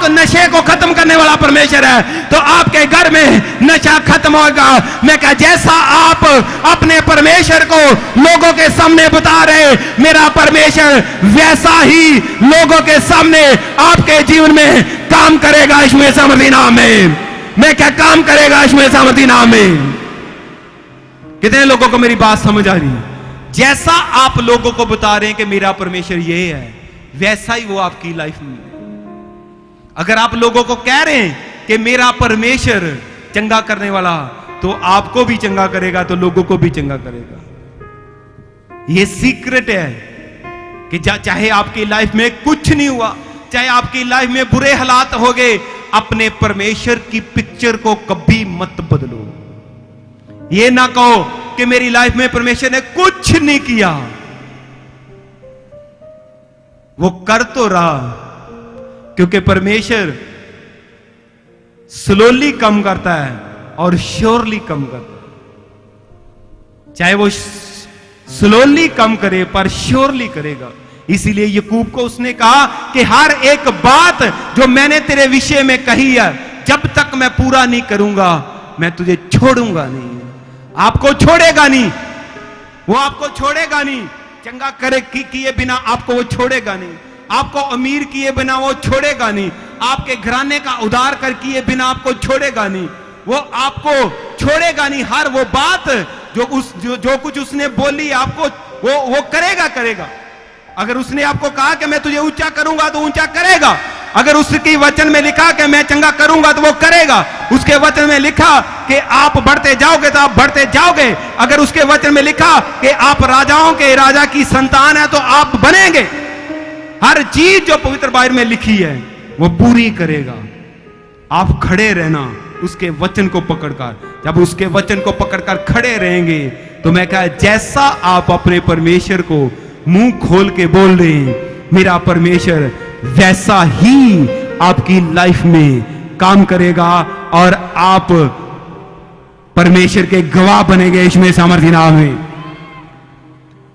नशे को खत्म करने वाला परमेश्वर है तो आपके घर में नशा खत्म होगा। मैं कहा, जैसा आप अपने परमेश्वर को लोगों के सामने बता रहे मेरा परमेश्वर, वैसा ही लोगों के सामने आपके जीवन में काम करेगा। इसमें समझी नाम में मैं क्या काम करेगा यीशु मसीह मसीह नाम में। कितने लोगों को मेरी बात समझ आ रही है? जैसा आप लोगों को बता रहे हैं कि मेरा परमेश्वर ये है, वैसा ही वो आपकी लाइफ में। अगर आप लोगों को कह रहे हैं कि मेरा परमेश्वर चंगा करने वाला, तो आपको भी चंगा करेगा, तो लोगों को भी चंगा करेगा। ये सीक्रेट है कि चाहे आपकी लाइफ में कुछ नहीं हुआ, चाहे आपकी लाइफ में बुरे हालात हो गए, अपने परमेश्वर की पिक्चर को कभी मत बदलो। ये ना कहो कि मेरी लाइफ में परमेश्वर ने कुछ नहीं किया। वो कर तो रहा, क्योंकि परमेश्वर स्लोली कम करता है और श्योरली कम करता है। चाहे वो स्लोली कम करे पर श्योरली करेगा। इसीलिए याकूब को उसने कहा कि हर एक बात जो मैंने तेरे विषय में कही है, जब तक मैं पूरा नहीं करूंगा, मैं तुझे छोड़ूंगा नहीं। आपको छोड़ेगा नहीं, वो आपको छोड़ेगा नहीं। चंगा करे किए बिना आपको वो छोड़ेगा नहीं। आपको अमीर किए बिना वो छोड़ेगा नहीं। आपके घराने का उधार कर किए बिना आपको छोड़ेगा नहीं। वो आपको छोड़ेगा नहीं। हर वो बात जो कुछ उसने बोली आपको, वो करेगा। अगर उसने आपको कहा कि मैं तुझे ऊंचा करूंगा, तो ऊंचा करेगा। अगर उसकी वचन में लिखा कि मैं चंगा करूंगा, तो वो करेगा। उसके वचन में लिखा कि आप बढ़ते जाओगे, तो आप बढ़ते जाओगे। अगर उसके वचन में लिखा कि आप राजाओं के राजा की संतान है, तो आप बनेंगे। हर चीज जो पवित्र बाइबल में लिखी है वो पूरी करेगा। आप खड़े रहना उसके वचन को पकड़कर। जब उसके वचन को पकड़कर खड़े रहेंगे, तो मैं कहा, जैसा आप अपने परमेश्वर को मुंह खोल के बोल रहे हैं मेरा परमेश्वर, वैसा ही आपकी लाइफ में काम करेगा और आप परमेश्वर के गवाह बनेंगे यीशु मसीह सामर्थी नाम में।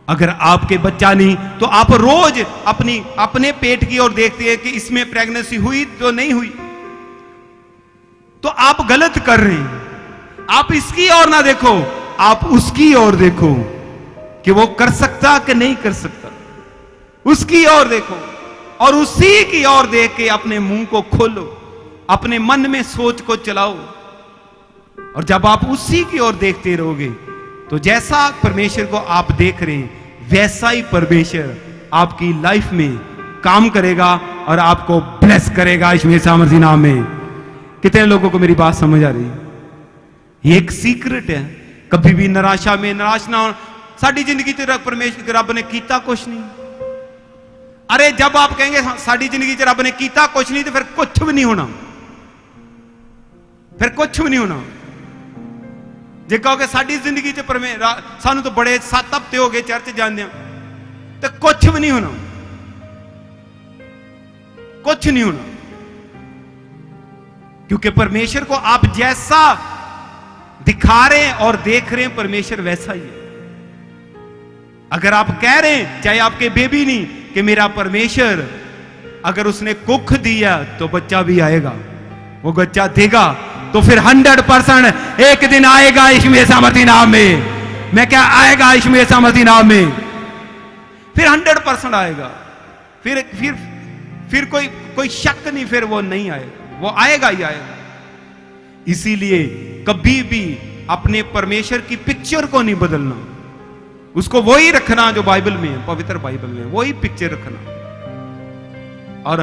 अगर आपके बच्चा नहीं, तो आप रोज अपने पेट की ओर देखते हैं कि इसमें प्रेगनेंसी हुई तो नहीं हुई, तो आप गलत कर रहे हैं। आप इसकी ओर ना देखो, आप उसकी ओर देखो कि वो कर सकता कि नहीं कर सकता। उसकी ओर देखो और उसी की ओर देख के अपने मुंह को खोलो, अपने मन में सोच को चलाओ। और जब आप उसी की ओर देखते रहोगे, तो जैसा परमेश्वर को आप देख रहे हैं, वैसा ही परमेश्वर आपकी लाइफ में काम करेगा और आपको ब्लेस करेगा यीशु मसीह सामर्थी नाम में। कितने लोगों को मेरी बात समझ आ रही है? ये एक सीक्रेट है। कभी भी निराशा में निराश ना हो। साड़ी जिंदगी च परमेश्वर रब ने कीता कुछ नहीं। अरे जब आप कहेंगे साड़ी जिंदगी च रब ने कीता कुछ नहीं, तो फिर कुछ भी नहीं होना। फिर कुछ भी नहीं होना। जे कहोगे साड़ी जिंदगी च परमेश्वर सानू तो बड़े 7 हफ्ते हो गए चर्च जाने, तो कुछ भी नहीं होना। कुछ नहीं होना, क्योंकि परमेश्वर को आप जैसा दिखा रहे हैं और देख रहे हैं, परमेश्वर वैसा ही है। अगर आप कह रहे हैं, चाहे आपके बेबी नहीं, कि मेरा परमेश्वर अगर उसने कुख दिया तो बच्चा भी आएगा, वो बच्चा देगा, तो फिर 100% एक दिन आएगा यीशु मसीह सामर्थी नाम में। मैं क्या आएगा यीशु मसीह सामर्थी नाम में, फिर 100% आएगा। फिर कोई शक नहीं, फिर वो नहीं आएगा, वो आएगा ही आएगा। इसीलिए कभी भी अपने परमेश्वर की पिक्चर को नहीं बदलना, उसको वही रखना जो बाइबल में है, पवित्र बाइबल में वही पिक्चर रखना। और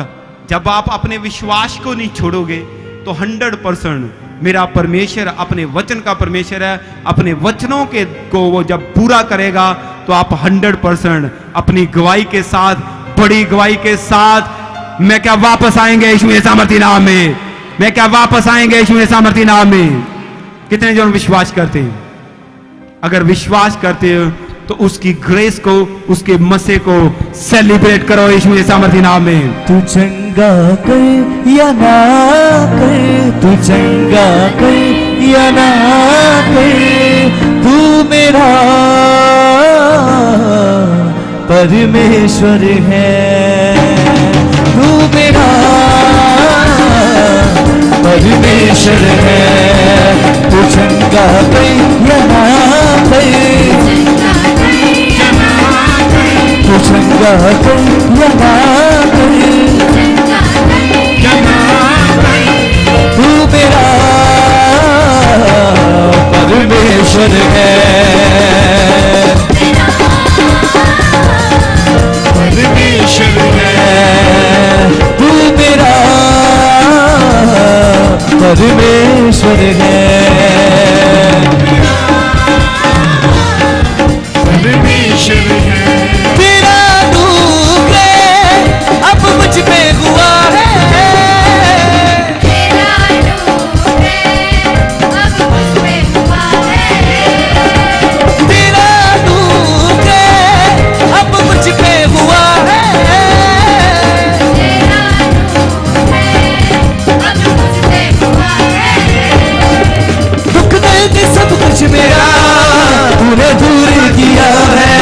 जब आप अपने विश्वास को नहीं छोड़ोगे, तो 100% मेरा परमेश्वर अपने वचन का परमेश्वर है। अपने वचनों को वो जब पूरा करेगा, तो आप 100% अपनी गवाही के साथ, बड़ी गवाही के साथ, मैं क्या वापस आएंगे यीशु मसीह सामर्थी नाम में। मैं क्या वापस आएंगे यीशु मसीह सामर्थी नाम में। कितने जन विश्वास करते हैं? अगर विश्वास करते हो, तो उसकी ग्रेस को, उसके मसे को सेलिब्रेट करो यीशु मसीह सामर्थी नाम में। तू चंगा कर या ना कर, तू चंगा कर या ना कर, तू मेरा परमेश्वर है। तू मेरा परमेश्वर है। तू चंगा कर या ना कर, तू चंगा कर या ना कर, तू मेरा परमेश्वर है। परमेश्वर है। तेरा अनुग्रह अब मुझ पे हुआ है। तेरा अनुग्रह अब मुझ पे हुआ है। तेरा अनुग्रह अब मुझ पे हुआ है। तेरा अनुग्रह अब मुझ पे हुआ है। दुख दर्द सब कुछ मेरा तूने दूर किया है।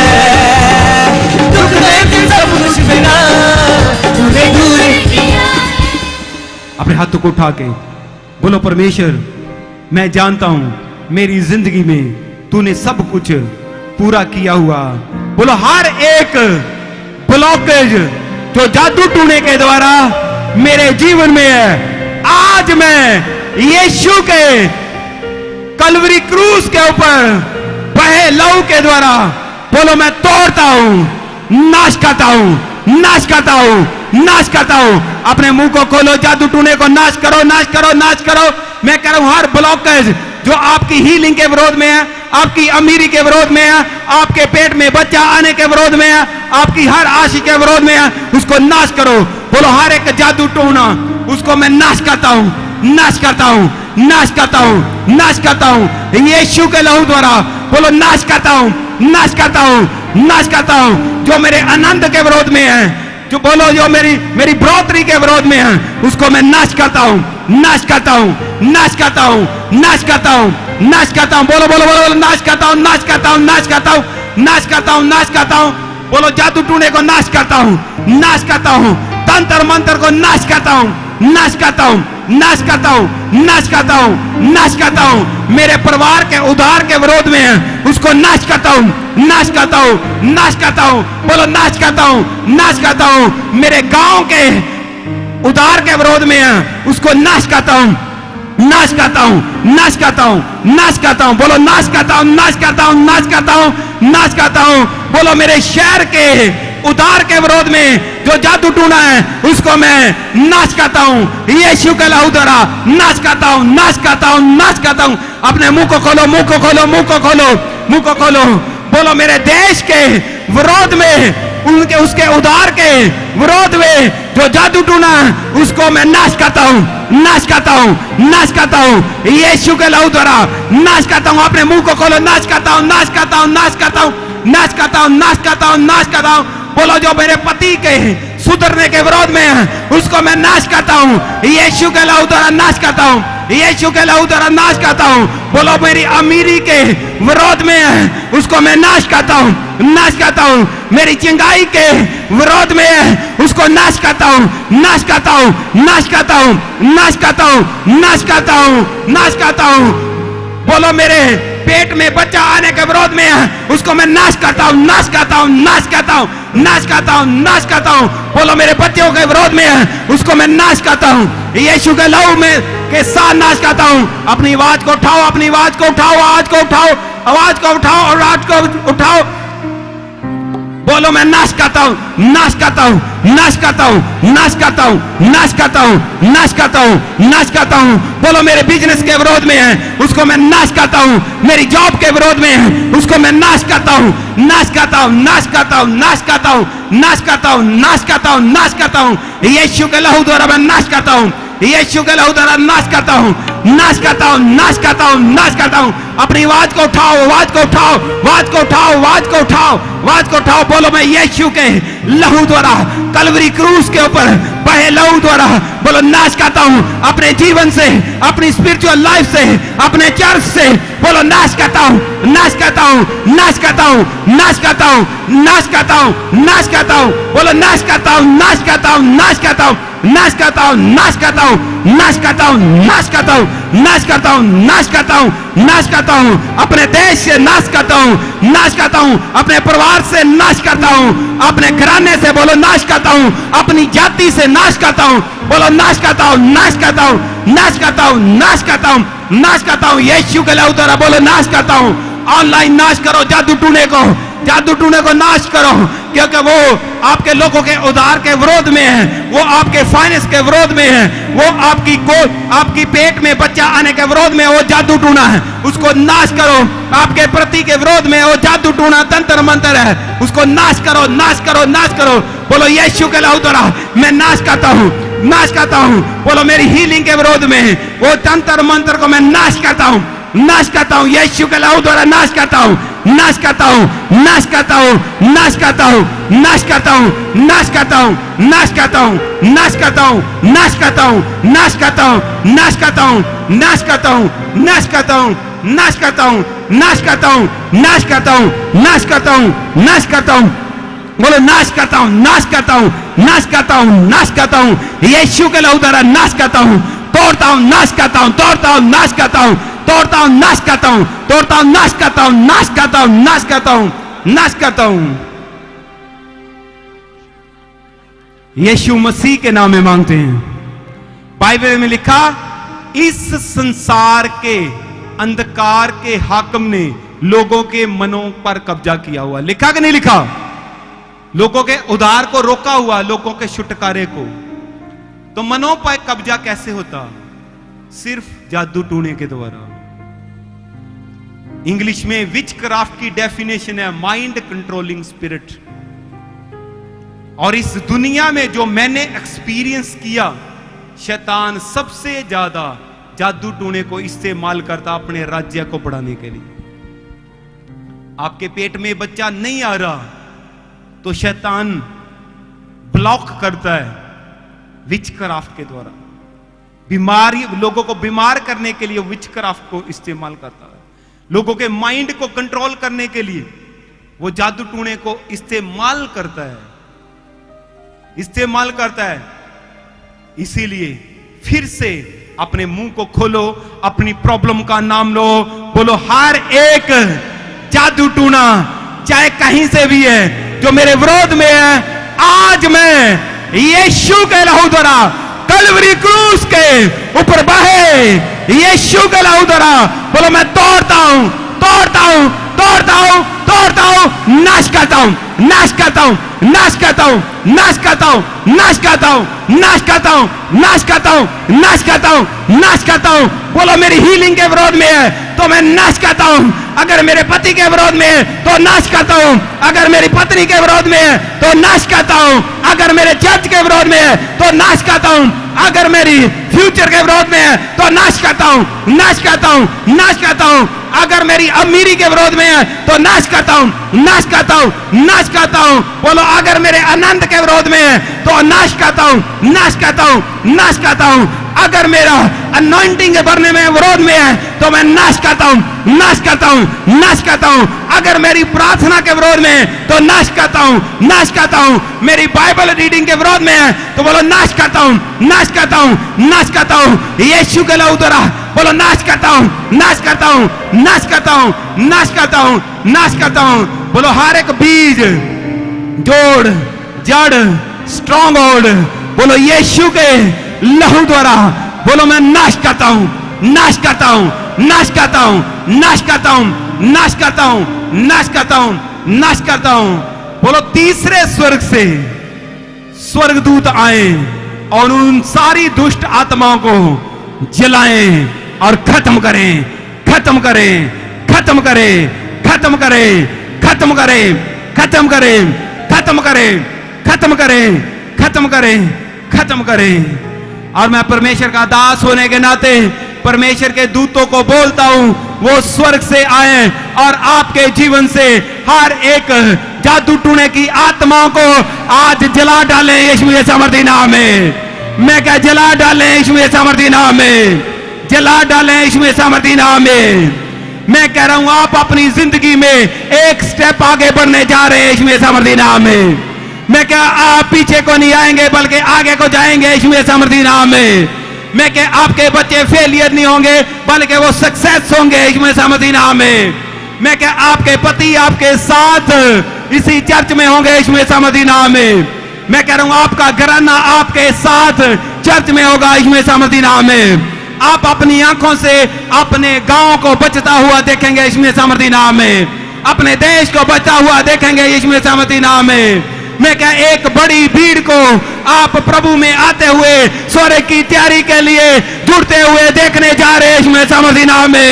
दुख दर्द सब कुछ मेरा तूने दूर किया अपने हाथों को उठा के बोलो परमेश्वर, मैं जानता हूं मेरी जिंदगी में तूने सब कुछ पूरा किया हुआ। बोलो हर एक ब्लॉकेज जो जादू टूने के द्वारा मेरे जीवन में है, आज मैं यीशु के कलवरी क्रूस के ऊपर बहे लहू के द्वारा बोलो मैं तोड़ता हूं, नाश करता हूं, नाश करता हूं, नाश करता हूं। अपने मुंह को खोलो, जादू टूने को नाश करो, नाश करो, नाश करो। मैं कह रहा हूं हर ब्लॉकेज जो आपकी हीलिंग के विरोध में है, आपकी अमीरी के विरोध में है, आपके पेट में बच्चा आने के विरोध में है, आपकी हर आशी के विरोध में है, उसको नाश करो। बोलो हर एक जादू टूना उसको मैं नाश करता हूं, नाश करता हूं, नाश करता हूं, नाश करता हूं यीशु के लहू द्वारा। बोलो नाश करता हूं, नाश करता हूं, नाश करता हूं जो मेरे आनंद के विरोध में है, जो बोलो जो मेरी बढ़ोतरी के विरोध में है, उसको मैं नाश करता हूं, नाश करता हूं, नाश करता हूं, नाश करता हूं, नाश करता हूं। बोलो बोलो बोलो नाश करता हूं, नाश करता हूं, नाश करता हूं, नाश करता हूं, नाश करता हूं। बोलो जादू टूने को नाश करता हूं, नाश करता हूं, तंत्र मंत्र को नाश करता हूं, नाश करता हूं, नाश करता हूं, नाश करता हूं, नाश करता हूं। मेरे परिवार के उद्धार के विरोध में है, उसको नाश करता हूं, नाश करता हूं, नाश करता हूं। बोलो नाश करता हूं, नाश करता हूं। मेरे गांव के उद्धार के विरोध में है, उसको नाश करता हूं, नाश करता हूं, नाश करता हूं, नाश करता हूं। बोलो नाश करता हूं, नाश करता हूं, नाश करता हूं, नाश करता हूं। बोलो मेरे शहर के उद्धार के विरोध में जो जादू टूना है, उसको मैं नाश करता हूं यीशु के लहू द्वारा, नाश करता हूं, नाश करता हूं, नाश करता हूं। अपने मुंह को खोलो, मुंह को खोलो, मुंह को खोलो, मुंह को खोलो। बोलो मेरे देश के विरोध में, उनके उसके उद्धार के विरोध में जो जादू टूना है, उसको मैं नाश करता हूं, नाश करता हूं, नाश करता हूं यीशु के लहू द्वारा, नाश करता हूं। अपने मुंह को खोलो, नाश करता हूं, नाश करता हूं, नाश करता हूं, नाश करता हूं, नाश करता हूं, नाश करता हूं। बोलो जो मेरे पति के सुधरने के विरोध में है, उसको मैं नाश करता हूं यीशु के लहू द्वारा, नाश करता हूं यीशु के लहू द्वारा, नाश करता हूं। बोलो मेरी अमीरी के विरोध में है, उसको मैं नाश करता हूं, नाश करता हूं। मेरी चिंगाई के विरोध में है, उसको नाश करता हूं, नाश करता हूं, नाश करता हूं, नाश करता हूं, नाश करता हूं, नाश करता हूं। बोलो मेरे पेट में बच्चा आने के विरोध में है, उसको मैं नाश करता हूं, नाश करता हूं, नाश करता हूं, नाश करता हूं, नाश करता हूं। बोलो मेरे बच्चों के विरोध में है, उसको मैं नाश करता हूं यीशु के लहू में के साथ नाश करता हूं। अपनी आवाज को उठाओ, अपनी आवाज को उठाओ, आवाज को उठाओ, आवाज को उठाओ, और आवाज को उठाओ। बोलो मैं नाश करता हूं, नाश करता हूं, नाश करता हूं, नाश करता हूं, नाश करता हूं, नाश करता हूं, नाश करता हूं। बोलो मेरे बिजनेस के विरोध में है, उसको मैं नाश करता हूं। मेरी जॉब के विरोध में है, उसको मैं नाश करता हूं, नाश करता हूं, नाश करता हूं, नाश करता हूं, नाश करता हूं, नाश करता हूं, नाश करता हूं यीशु के लहू द्वारा मैं नाश करता हूं, यीशु के लहू द्वारा नाश करता हूं, नाश करता हूं, नाश करता हूं, नाश करता हूं। अपनी आवाज को उठाओ, आवाज को उठाओ, आवाज को उठाओ, आवाज को उठाओ, आवाज को उठाओ। बोलो मैं यीशु के लहू द्वारा कलवरी क्रूस के ऊपर बहे लहू द्वारा बोलो नाश करता हूं अपने जीवन से, अपनी स्पिरिचुअल लाइफ से, अपने चर्च से। बोलो नाश करता हूं, नाश करता हूं, नाश करता हूं, नाश करता हूं, नाश करता हूं, नाश करता हूं। बोलो नाश करता हूं, नाश करता हूं, नाश करता हूं, नाश करता हूं, नाश करता हूं, नाश करता हूं, नाश करता हूं, नाश करता हूं, नाश करता हूं, नाश करता हूं। अपने देश से नाश करता हूं, नाश करता हूं। अपने परिवार से नाश करता हूं, अपने घराने से बोलो नाश करता हूं, अपनी जाति से नाश करता हूं। बोलो नाश करता हूं, नाश करता हूं, नाश करता हूं, नाश करता हूं, नाश करता हूं यीशु के लहू द्वारा। बोलो नाश करता हूं। ऑनलाइन नाश करो जादू टूने को, जादू टूने को नाश करो, क्योंकि वो आपके लोगों के उधार के विरोध में है, वो आपके फाइनेंस के विरोध में है, वो आपकी पेट में बच्चा आने के विरोध में वो जादू टूना है, उसको नाश करो। आपके प्रति के विरोध में वो जादू टूना तंत्र मंत्र है, उसको नाश करो, नाश करो, नाश करो। बोलो यीशु के लहू द्वारा मैं नाश करता हूँ, नाश करता हूँ। बोलो मेरी हीलिंग के विरोध में वो तंत्र मंत्र को मैं नाश करता हूँ, नाश करता हूँ, यीशु के लहू द्वारा नाश करता हूँ, नाश करता हूँ, नाश करता हूँ, नाश करता हूँ, नाश करता हूँ, नाश करता हूँ, नाश करता हूँ, नाश करता हूँ, नाश करता हूँ, नाश करता हूँ, नाश करता हूँ, नाश करता हूँ, नाश करता हूँ, नाश करता हूँ, नाश करता हूँ, नाश करता हूँ, नाश करता हूँ, नाश करता हूँ। बोलो नाश करता हूँ, नाश करता हूँ, नाश करता हूँ, नाश करता हूँ, यीशु के लहू द्वारा नाश करता हूँ, तोड़ता हूँ, नाश करता हूँ, तोड़ता हूँ, नाश करता हूँ, तोड़ता हूँ, नाश करता हूँ, तोड़ता हूँ, नाश करता हूँ, नाश करता हूँ, नाश करता हूँ, नाश करता हूँ। यीशु मसीह के नाम में मांगते हैं। बाइबल में लिखा, इस संसार के अंधकार के हाकिम ने लोगों के मनों पर कब्जा किया हुआ। लिखा कि नहीं लिखा? लोगों के उधार को रोका हुआ, लोगों के छुटकारे को। तो मनों पर कब्जा कैसे होता? सिर्फ जादू टूने के द्वारा। इंग्लिश में विच क्राफ्ट की डेफिनेशन है माइंड कंट्रोलिंग स्पिरिट। और इस दुनिया में जो मैंने एक्सपीरियंस किया, शैतान सबसे ज्यादा जादू टूने को इस्तेमाल करता अपने राज्य को बढ़ाने के लिए। आपके पेट में बच्चा नहीं आ रहा तो शैतान ब्लॉक करता है विच क्राफ्ट के द्वारा। बीमारी, लोगों को बीमार करने के लिए विच क्राफ्ट को इस्तेमाल करता है। लोगों के माइंड को कंट्रोल करने के लिए वो जादू टूने को इस्तेमाल करता है, इस्तेमाल करता है। इसीलिए फिर से अपने मुंह को खोलो, अपनी प्रॉब्लम का नाम लो, बोलो हर एक जादू टूना चाहे कहीं से भी है जो मेरे विरोध में है, आज मैं यीशु के लहू द्वारा कलवरी क्रूस के ऊपर बहे यीशु के लहू द्वारा बोलो मैं तोड़ता हूं, तोड़ता हूं, तोड़ता हूं, तोड़ता हूं, नाश करता हूं, नाश करता हूं, नाश करता हूं, नाश करता हूं, नाश करता हूं, नाश करता हूं, नाश करता हूं, नाश करता हूं, नाश करता हूं। बोलो मेरी हीलिंग के विरोध में है तो मैं नाश करता हूं। अगर मेरे पति के विरोध में है तो नाश करता हूं। अगर मेरी पत्नी के विरोध में है तो नाश करता हूं। अगर मेरे चर्च के विरोध में है तो नाश करता हूं। अगर मेरी फ्यूचर के विरोध में है तो नाश करता हूं, नाश करता हूं, नाश करता हूं। अगर मेरी अमीरी के विरोध में है तो नाश करता हूं, नाश करता हूं, नाश करता हूं। बोलो अगर मेरे आनंद के विरोध में है तो नाश करता हूं, नाश करता हूं, नाश करता हूं। अगर मेरा अनॉइंटिंग के भरने में विरोध में है तो मैं नाश करता हूं, नाश करता हूं, नाश करता हूं। अगर मेरी प्रार्थना के विरोध में है तो नाश करता हूं, नाश करता हूं। मेरी बाइबल रीडिंग के विरोध में है तो बोलो नाश करता हूं, नाश करता हूं, नाश करता हूं। यीशु के लहू द्वारा बोलो नाश करता हूं, नाश करता हूं, नाश करता हूं, नाश करता हूं, नाश करता हूं। बोलो हर एक बीज, जोड़, जड़, स्ट्रॉन्ग होल्ड बोलो यीशु के लहू द्वारा बोलो मैं नाश करता हूं, नाश करता हूं, नाश करता हूं, नाश करता हूं, नाश करता हूं, नाश करता हूं, नाश करता हूं। बोलो तीसरे स्वर्ग से स्वर्गदूत आए और उन सारी दुष्ट आत्माओं को जलाएं और खत्म करें, खत्म करें, खत्म करें, खत्म करें, खत्म करें, खत्म करें, खत्म करें, खत्म करें, खत्म करें, खत्म करें। और मैं परमेश्वर का दास होने के नाते परमेश्वर के दूतों को बोलता हूं वो स्वर्ग से आए और आपके जीवन से हर एक जादू टूने की आत्माओं को आज जला डालें यीशु के सामर्थी नाम में। मैं क्या जला डालें यीशु के सामर्थी नाम में, जला डालें यीशु के सामर्थी नाम में। मैं कह रहा हूं आप अपनी जिंदगी में एक स्टेप आगे बढ़ने जा रहे हैं यीशु के सामर्थी नाम में। मैं क्या आप पीछे को नहीं आएंगे बल्कि आगे को जाएंगे यीशु के सामर्थी नाम में। मैं क्या आपके बच्चे फेलियर नहीं होंगे बल्कि वो सक्सेस होंगे यीशु के सामर्थी नाम में। मैं क्या आपके पति आपके साथ इसी चर्च में होंगे यीशु के सामर्थी नाम में। मैं कह रहा हूं आपका घराना आपके साथ चर्च में होगा यीशु के सामर्थी नाम में। आप अपनी आंखों से अपने गांव को बचता हुआ देखेंगे यीशु के सामर्थी नाम में। अपने देश को बचा हुआ देखेंगे यीशु मसीह मसीह नाम में। मैं क्या एक बड़ी भीड़ को आप प्रभु में आते हुए स्वर्ग की तैयारी के लिए जुड़ते हुए देखने जा रहे हैं यीशु मसीह मसीह नाम में।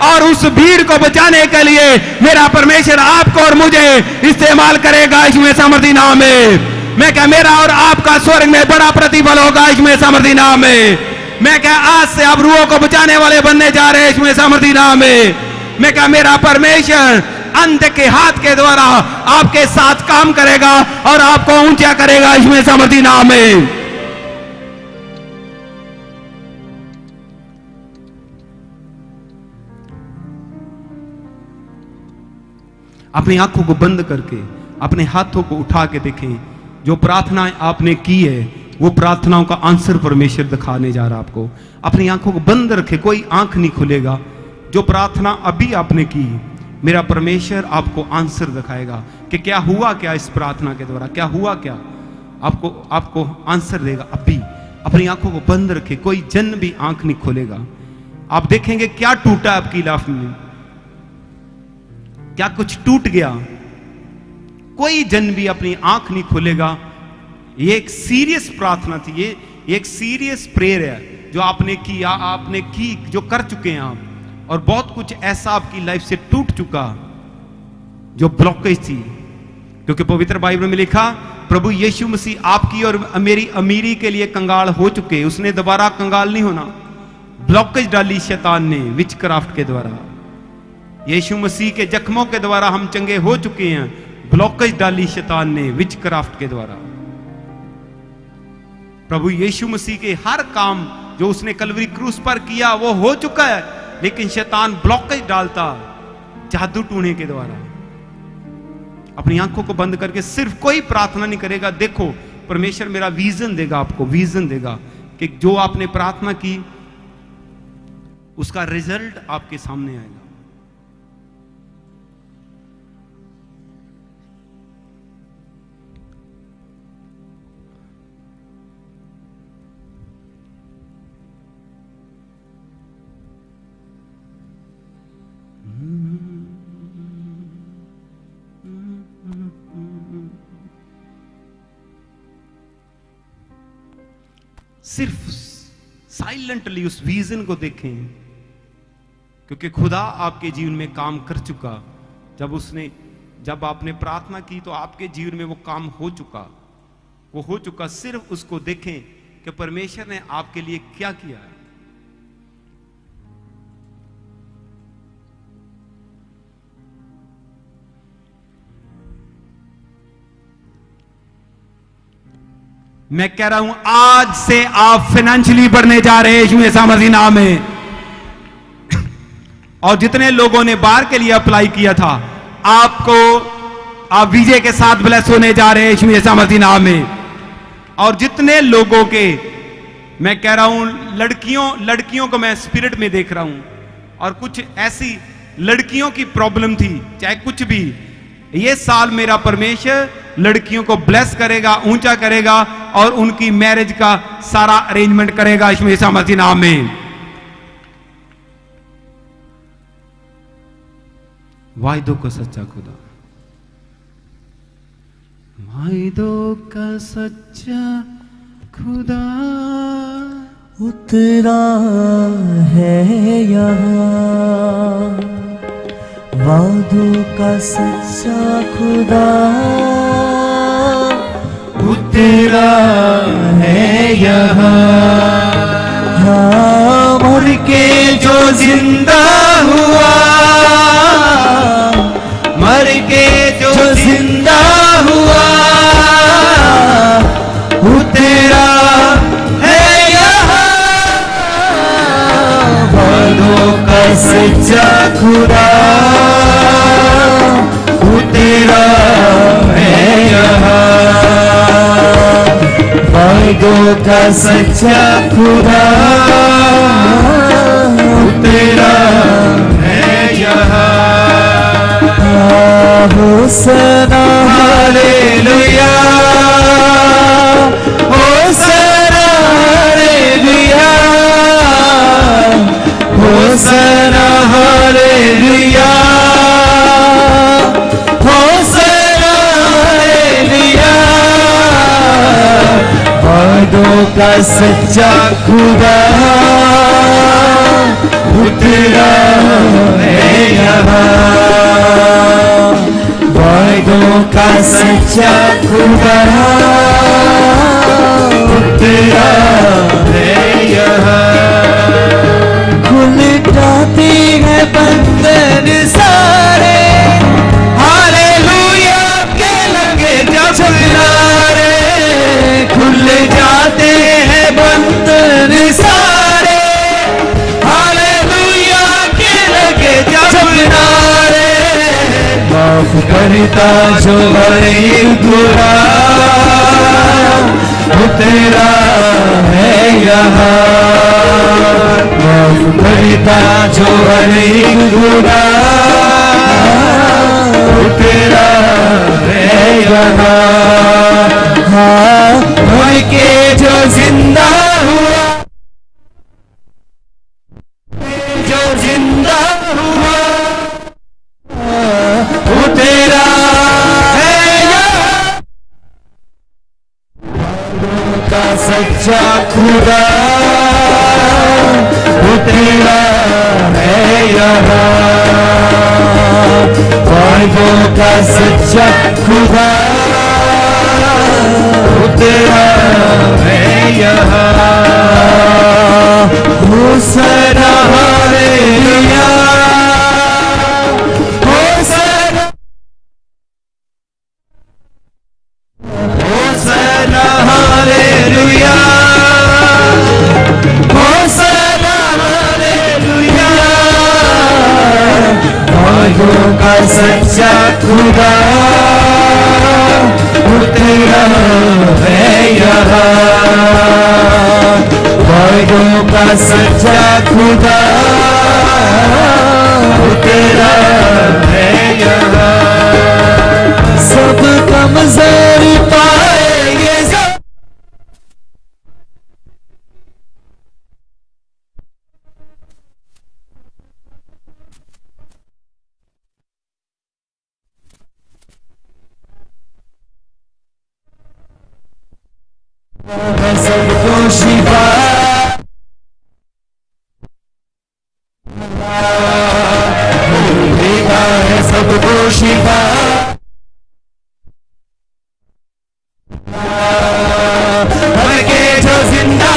और उस भीड़ को बचाने के लिए मेरा परमेश्वर आपको और मुझे इस्तेमाल करेगा यीशु मसीह मसीह नाम में। मैं क्या मेरा और आपका स्वर्ग में बड़ा प्रतिफल होगा यीशु मसीह मसीह नाम में। मैं क्या आज से आप रूहों को बचाने वाले बनने जा रहे हैं यीशु मसीह मसीह नाम में। मैं क्या मेरा परमेश्वर अंत के हाथ के द्वारा आपके साथ काम करेगा और आपको ऊंचा करेगा यीशु मसीह मसीह नाम में। अपनी आंखों को बंद करके अपने हाथों को उठा के देखें, जो प्रार्थनाएं आपने की है वो प्रार्थनाओं का आंसर परमेश्वर दिखाने जा रहा है आपको। अपनी आंखों को बंद रखे, कोई आंख नहीं खुलेगा। जो प्रार्थना अभी आपने की मेरा परमेश्वर आपको आंसर दिखाएगा कि क्या हुआ, क्या इस प्रार्थना के द्वारा क्या हुआ, क्या आपको आंसर देगा। अभी अपनी आंखों को बंद रखे, कोई जन भी आंख नहीं खोलेगा। आप देखेंगे क्या टूटा आपकी लाइफ में, क्या कुछ टूट गया। कोई जन भी अपनी आंख नहीं खोलेगा। ये एक सीरियस प्रार्थना थी, ये एक सीरियस प्रेयर है जो आपने की, जो कर चुके हैं आप। और बहुत कुछ ऐसा आपकी लाइफ से टूट चुका जो ब्लॉकेज थी, क्योंकि पवित्र बाइबल में लिखा प्रभु यीशु मसीह आपकी और मेरी अमीरी के लिए कंगाल हो चुके, उसने दोबारा कंगाल नहीं होना। ब्लॉकेज डाली शैतान ने विचक्राफ्ट के द्वारा। यीशु मसीह के जख्मों के द्वारा हम चंगे हो चुके हैं, ब्लॉकेज डाली शैतान ने विचक्राफ्ट के द्वारा। प्रभु यीशु मसीह के हर काम जो उसने कलवरी क्रूस पर किया वो हो चुका है, लेकिन शैतान ब्लॉकेज डालता जादू टूने के द्वारा। अपनी आंखों को बंद करके सिर्फ कोई प्रार्थना नहीं करेगा। देखो परमेश्वर मेरा विजन देगा, आपको विजन देगा कि जो आपने प्रार्थना की उसका रिजल्ट आपके सामने आएगा। सिर्फ साइलेंटली उस विजन को देखें, क्योंकि खुदा आपके जीवन में काम कर चुका। जब आपने प्रार्थना की तो आपके जीवन में वो काम हो चुका। सिर्फ उसको देखें कि परमेश्वर ने आपके लिए क्या किया है। मैं कह रहा हूं आज से आप फाइनेंशियली बढ़ने जा रहे हैं यीशु मसीह मसीह नाम में। और जितने लोगों ने बार के लिए अप्लाई किया था आप वीजे के साथ ब्लेस होने जा रहे हैं यीशु मसीह मसीह नाम में। और जितने लोगों के, मैं कह रहा हूं लड़कियों को मैं स्पिरिट में देख रहा हूं, और कुछ ऐसी लड़कियों की प्रॉब्लम थी, चाहे कुछ भी, ये साल मेरा परमेश्वर लड़कियों को ब्लेस करेगा, ऊंचा करेगा और उनकी मैरिज का सारा अरेंजमेंट करेगा यीशु मसीह नाम में। वायदों का सच्चा खुदा, वायदों का सच्चा खुदा उतरा है यहाँ, वादों का सच्चा खुदा उतरा है यहाँ। हाँ, मर के जो जिंदा हुआ, मर के जो जिंदा हुआ, उतरा है यहाँ। वादों का सच्चा खुदा उतरा है यहाँ। वादों का सच्चा खुदा उतरा है यहाँ। होसना हालेलुया, होसना हालेलुया, होसना हालेलुया, का सच्चा खुदा उतरा है यहाँ। वादों का सच्चा खुदा उतरा है यहाँ। खुल जाते हैं बंधन सारे, हालेलुया के लगे जब नारे। खुल जाते हैं बंधन सारे, हालेलुया के लगे जब नारे। माफ करता जो हरे गुनाह वो तेरा है यहाँ। माफ करता जो हरे गुनाह वो तेरा है यहाँ। हाँ मर के जो जिंदा हुआ, जो जिंदा हुआ वो तेरा है यहाँ। वादों का सच्चा खुदा वो तेरा है यहाँ। वादों का सच्चा खुदा वो तेरा है यहाँ। होसना हालेलुया, होसना होसना हालेलुया, होसना हालेलुया। वादों का सच्चा खुदा वो तेरा है यहाँ। वादों का सच्चा खुदा वो तेरा है यहाँ। सब कमजोर पाएंगे सब, सबको शिफा देगा है, सबको शिफा मर के जो जिंदा।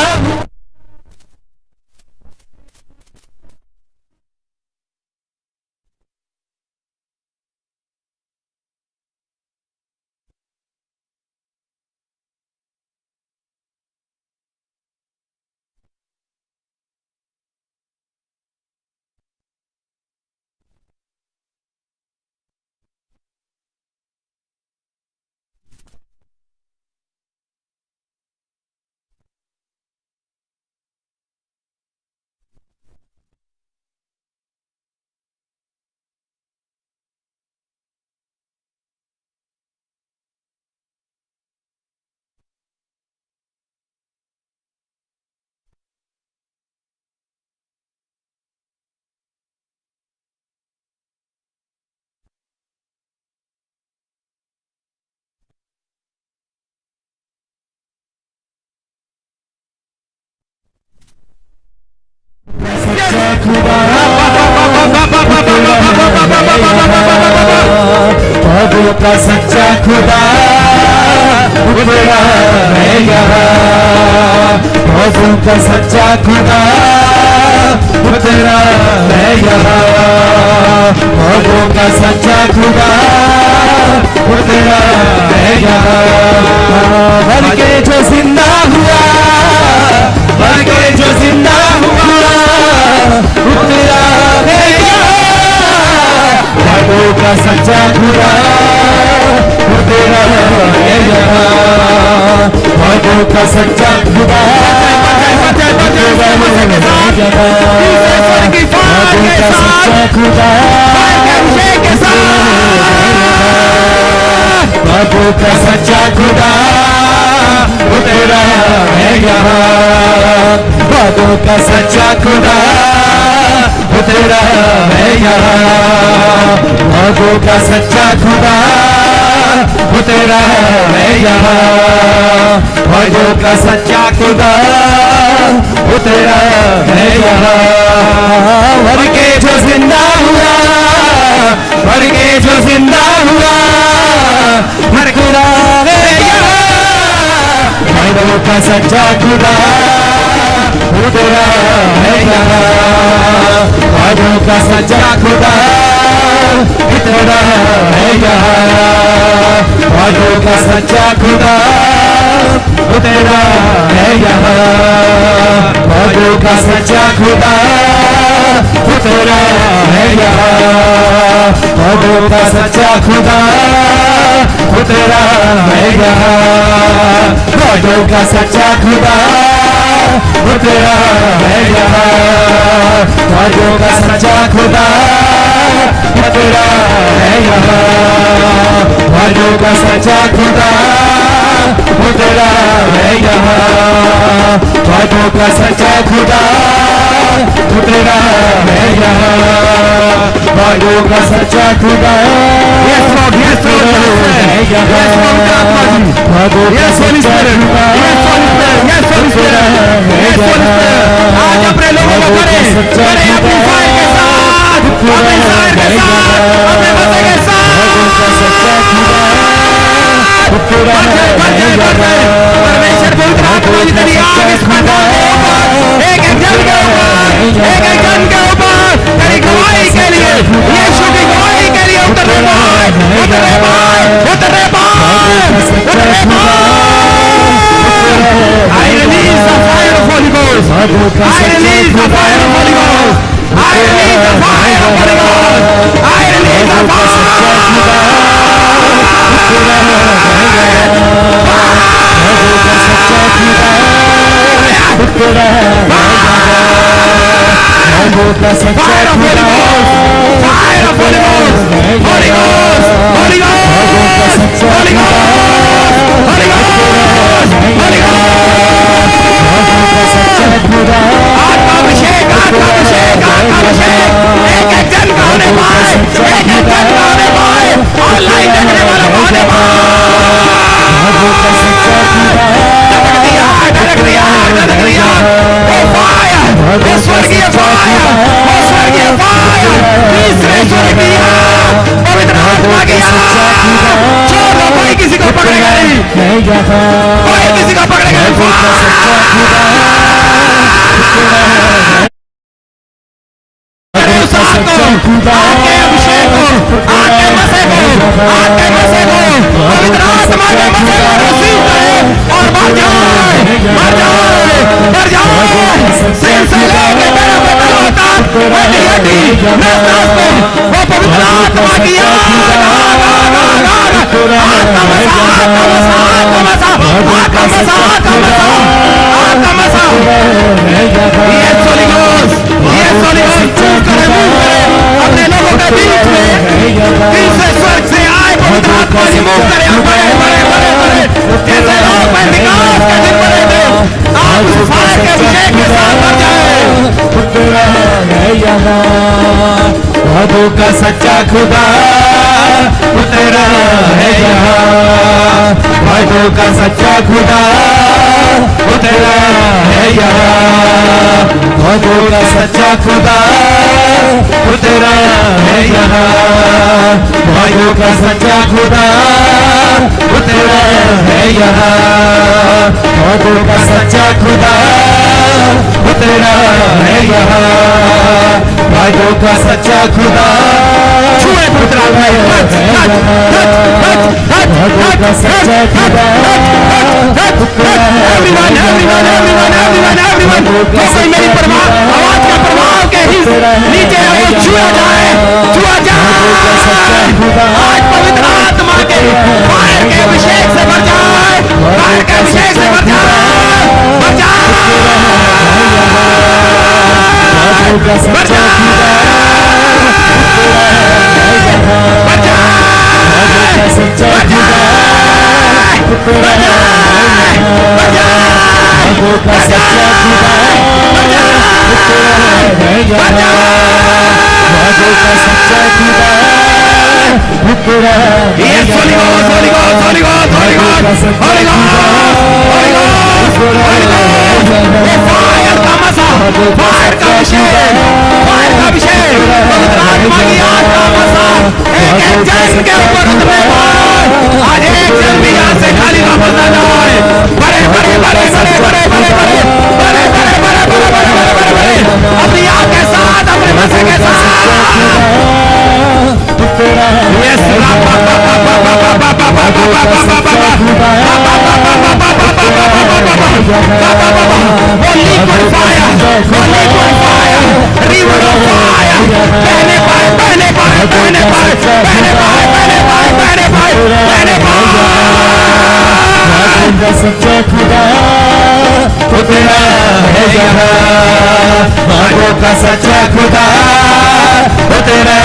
वादों का सच्चा खुदा उतरा है यहाँ। वादों का सच्चा खुदा उतरा है यहाँ। वादों का सच्चा खुदा उतरा है यहाँ। मर के जो जिंदा हुआ, मर के जो जिंदा हुआ उतरा है यहाँ। वादों का सच्चा खुदा उतरा है यहाँ। वादों का सच्चा खुदा वादों का सच्चा खुदा वादों का सच्चा खुदा उतरा है यहाँ। वादों का सच्चा खुदा उतरा है यहाँ। वादों का सच्चा खुदा वो तेरा है यहाँ, ख्वाजों का सच्चा खुदा वो तेरा है यहाँ। मर के जो जिंदा हुआ, मर के जो जिंदा हुआ, हर खुदा है यहाँ, ख्वाजों का सच्चा खुदा वो तेरा है यहाँ, ख्वाजों का सच्चा खुदा वो तेरा है यहाँ, ख्वाजों का सच्चा खुदा वो तेरा है यहाँ, ख्वाजों का सच्चा खुदा वो तेरा है यहाँ, ख्वाजों का सच्चा खुदा वो तेरा है यहाँ, ख्वाजों का सच्चा खुदा वो तेरा है यहाँ, ख्वाजों का सच्चा खुदा वो तेरा है यहाँ, ख्वाजों का सच्चा खुदा वो तेरा है यहाँ, ख्वाजों का सच्चा खुदा वो तेरा है यहाँ, ख्वाजों का सच्चा खुदा Yes, Lord, yes, Lord, yes, Lord, yes, Holy Spirit, yes, Holy Spirit, yes, Holy Spirit, yes, Holy Spirit, आज अपने लोगों को करे अपनी फायर के साथ, अपने फायर के साथ, अपने मजे के साथ, परमेश्वर पवित्र आत्मा की तेरी आग इस मैदान के ऊपर, एक एक जन के ऊपर, एक एक जन के ऊपर तेरी गवाही के लिए, यीशु की गवाही के लिए उतरने पाए, उतरने पाए, उतरने पाए, उतरने पाए। I release the fire of Holy Ghost. I release the fire of Holy Ghost. I release the fire of Holy Ghost. I release the fire. Fire of Holy Ghost. Fire of Holy Ghost. Holy Ghost. Holy Ghost. Holy Ghost. Holy Ghost. Holy Ghost. आत्माभिषेक, आत्माभिषेक, आत्माभिषेक, एक एक जन का होने पाए, एक एक जन का होने पाए, ऑनलाइन देखने वाला होने पाए। धड़क दिया, धड़क दिया, धड़क दिया, वो फायर, वो स्वर्गीय फायर, वो स्वर्गीय फायर, तीसरे स्वर्ग की आग, पवित्र आत्मा की आग, छोड़ दो, कोई किसी को पकड़ेगा नहीं, कोई किसी को पकड़ेगा नहीं, आके अभिषेक हो, आके मसे को, आके मसे को, पवित्र आत्मा के मसे को रिसीव करे और मर जाए, मर जाए, मर जाए। सिर से लेके मेरा बेटा होता, हड्डी हड्डी, नस नस में, वो पवित्र आत्मा की आग, आत्मा मसा, आत्मा मसा, आत्मा मसा, आत्मा मसा, आत्मा मसा, आत्मा मसा। Yes, Holy Ghost, yes, Holy Ghost, move करे, अपने लोगों के बीच में तीसरे स्वर्ग से आए पवित्र आत्मा जी मूव करे, बड़े बड़े बड़े बड़े जैसे लोग में विकास के दिन बड़े थे, आप उस फायर के अभिषेक के साथ बढ़ जाए। ख्वाजों का सच्चा खुदा वो तेरा है यहाँ, ख्वाजों का सच्चा खुदा वो तेरा है यहाँ, ख्वाजों का सच्चा खुदा वो तेरा है यहाँ, ख्वाजों का सच्चा खुदा वो तेरा है यहाँ, ख्वाजों का सच्चा खुदा वो तेरा है यहाँ, ख्वाजों का सच्चा खुदा छुए पुत्र ख्वाजों का सच्चा खुदा everyone, everyone, everyone, everyone, everyone, जो कोई मेरी प्रभाव, आवाज का प्रभाव के ही नीचे है वो छुआ जाए, छुआ जाए। आज पवित्र आत्मा के फायर के अभिषेक से भर जाए, फायर के अभिषेक से भर जाए, भर जाए, भर जाए, भर वो तेरा Yes, Holy Ghost, Holy Ghost, Holy Ghost, Holy Ghost, Holy Ghost, Holy Ghost, Holy Ghost. वो fire का मसा, fire का अभिषेक, fire का अभिषेक, पवित्र आत्मा की आग का मसा, एक जन के ऊपर उतरेगा। आज एक जन भी यहाँ से खाली वापस ना जाए। बड़े बड़े बड़े बड़े बड़े बड़े बड़े बड़े बड़े बड़े बड़े बड़े बड़े बड़े बड़े अपनी आग के साथ, अपने मसे के साथ। Yes, Holy fire, Holy fire, river of fire, bene fire, bene fire, bene fire, bene fire, bene fire, bene fire, bene fire. सच्चा खुदा वो तेरा है यहाँ, मांगों का सच्चा खुदा वो तेरा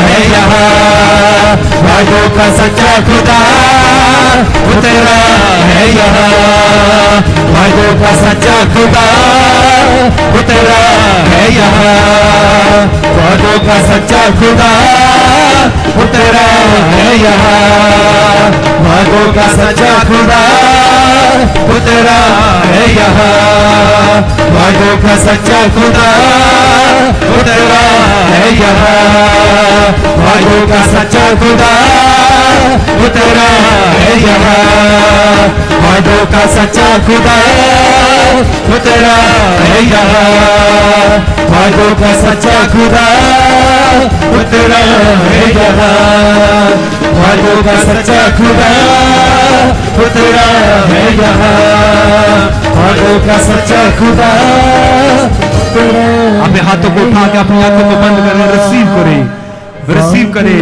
है यहाँ, मांगों का सच्चा खुदा वो तेरा है यहाँ, मांगों का सच्चा खुदा वो तेरा है यहाँ, मांगों का सच्चा खुदा वो तेरा है यहाँ, मांगों का सच्चा खुदा वो तेरा है यहाँ, मांगों का सच्चा खुदा वो तेरा है यहाँ, मांगों का सच्चा खुदा वो तेरा है यहाँ, मांगों का सच्चा खुदा वो तेरा है यहाँ, मांगों का सच्चा खुदा वो तेरा है यहाँ, मांगों का सच्चा खुदा वो तेरा है यहाँ, मांगों का सच्चा खुदा तेरा। अपने हाथों को उठा के अपनी आंखों को बंद करें, रिसीव करें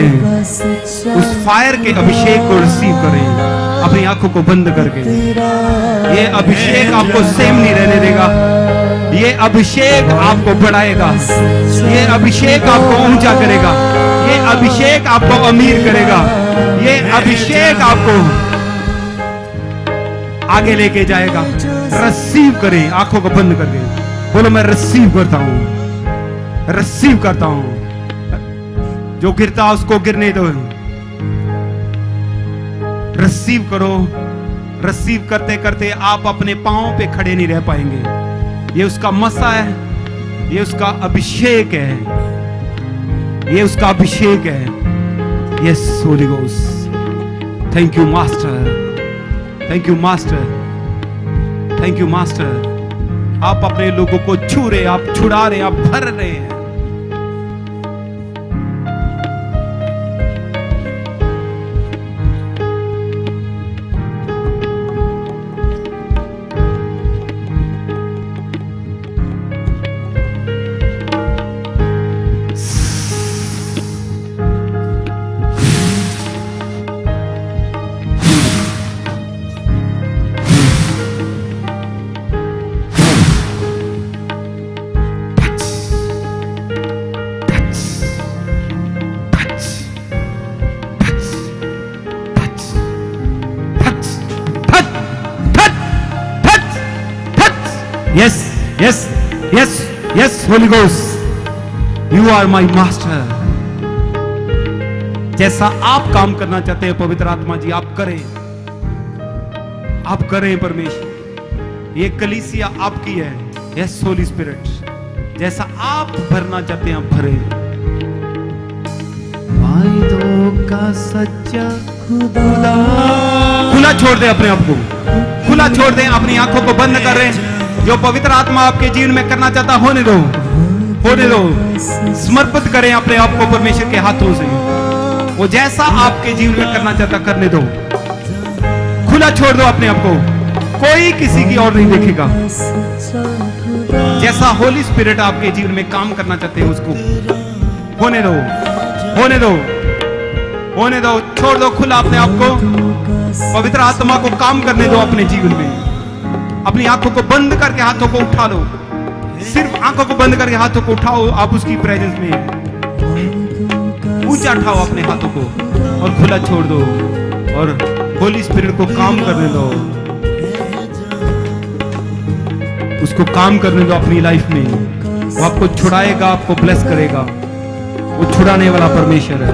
उस फायर के अभिषेक को, रिसीव करें अपनी आंखों को बंद करके। ये अभिषेक आपको सेम नहीं रहने देगा, ये अभिषेक आपको बढ़ाएगा, ये अभिषेक आपको ऊंचा करेगा, ये अभिषेक आपको अमीर करेगा, ये अभिषेक आपको आगे लेके जाएगा। रिसीव करें आंखों को बंद करके, बोलो मैं रिसीव करता हूं, रिसीव करता हूं। जो गिरता उसको गिरने दो, रिसीव करो। रिसीव करते करते आप अपने पांव पे खड़े नहीं रह पाएंगे। ये उसका मसा है, ये उसका अभिषेक है, ये उसका अभिषेक है। Yes Holi ghost, thank you master, thank you master, thank you master. आप अपने लोगों को छू रहे, आप छुड़ा रहे, आप भर रहे हैं। Yes, yes, yes, yes, Holy Ghost, you are my master. जैसा आप काम करना चाहते हैं पवित्र आत्मा जी, आप करें, आप करें परमेश्वर। ये कलीसिया आपकी है। यस होली स्पिरिट, जैसा आप भरना चाहते हैं आप भरें। वायदों का सच्चा खुदा, खुला छोड़ दें अपने आप को, खुला छोड़ दें, अपनी आंखों को बंद कर रहे हैं। जो पवित्र आत्मा आपके जीवन में करना चाहता, होने दो, होने दो। समर्पित करें अपने आप को परमेश्वर के हाथों से। वो जैसा आपके जीवन में करना चाहता करने दो, खुला छोड़ दो अपने आप को, कोई किसी की ओर नहीं देखेगा। जैसा होली स्पिरिट आपके जीवन में काम करना चाहते हैं उसको होने दो, होने दो, होने दो, छोड़ दो खुला अपने आप को। पवित्र आत्मा को काम करने दो अपने जीवन में। अपनी आंखों को बंद करके हाथों को उठा लो, सिर्फ आंखों को बंद करके हाथों को उठाओ। आप उसकी प्रेजेंस में ऊंचा उठाओ अपने हाथों को और खुला छोड़ दो और होली स्पिरिट को काम करने दो, उसको काम करने दो अपनी लाइफ में। वो आपको छुड़ाएगा, आपको ब्लेस करेगा। वो छुड़ाने वाला परमेश्वर है।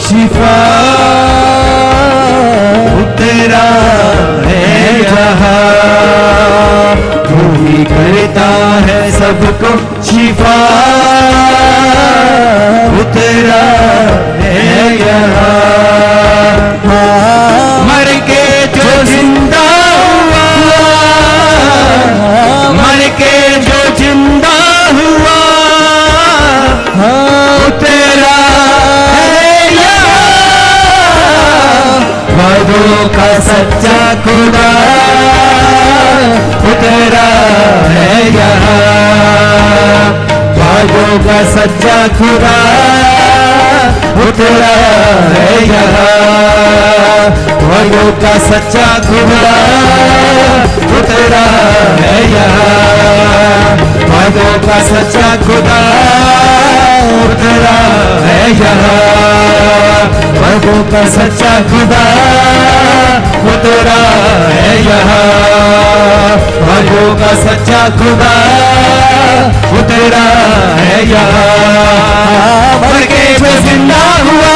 शिफा तेरा है जहां, तू ही करता है सबको शिफा तेरा है यहाँ। मर के जो जिंदा हुआ, मर के जो जिंदा हुआ तेरा है यहाँ। वादों का सच्चा खुदा तेरा है यहाँ। वादों का सच्चा खुदा तेरा है यहाँ। वादों का सच्चा खुदा तेरा है यहाँ। वादों का सच्चा खुदा तेरा है यहाँ। वादों का सच्चा खुदा तेरा है यहाँ। वादों का सच्चा खुदा तेरा है यहाँ। मर के जो जिंदा हुआ,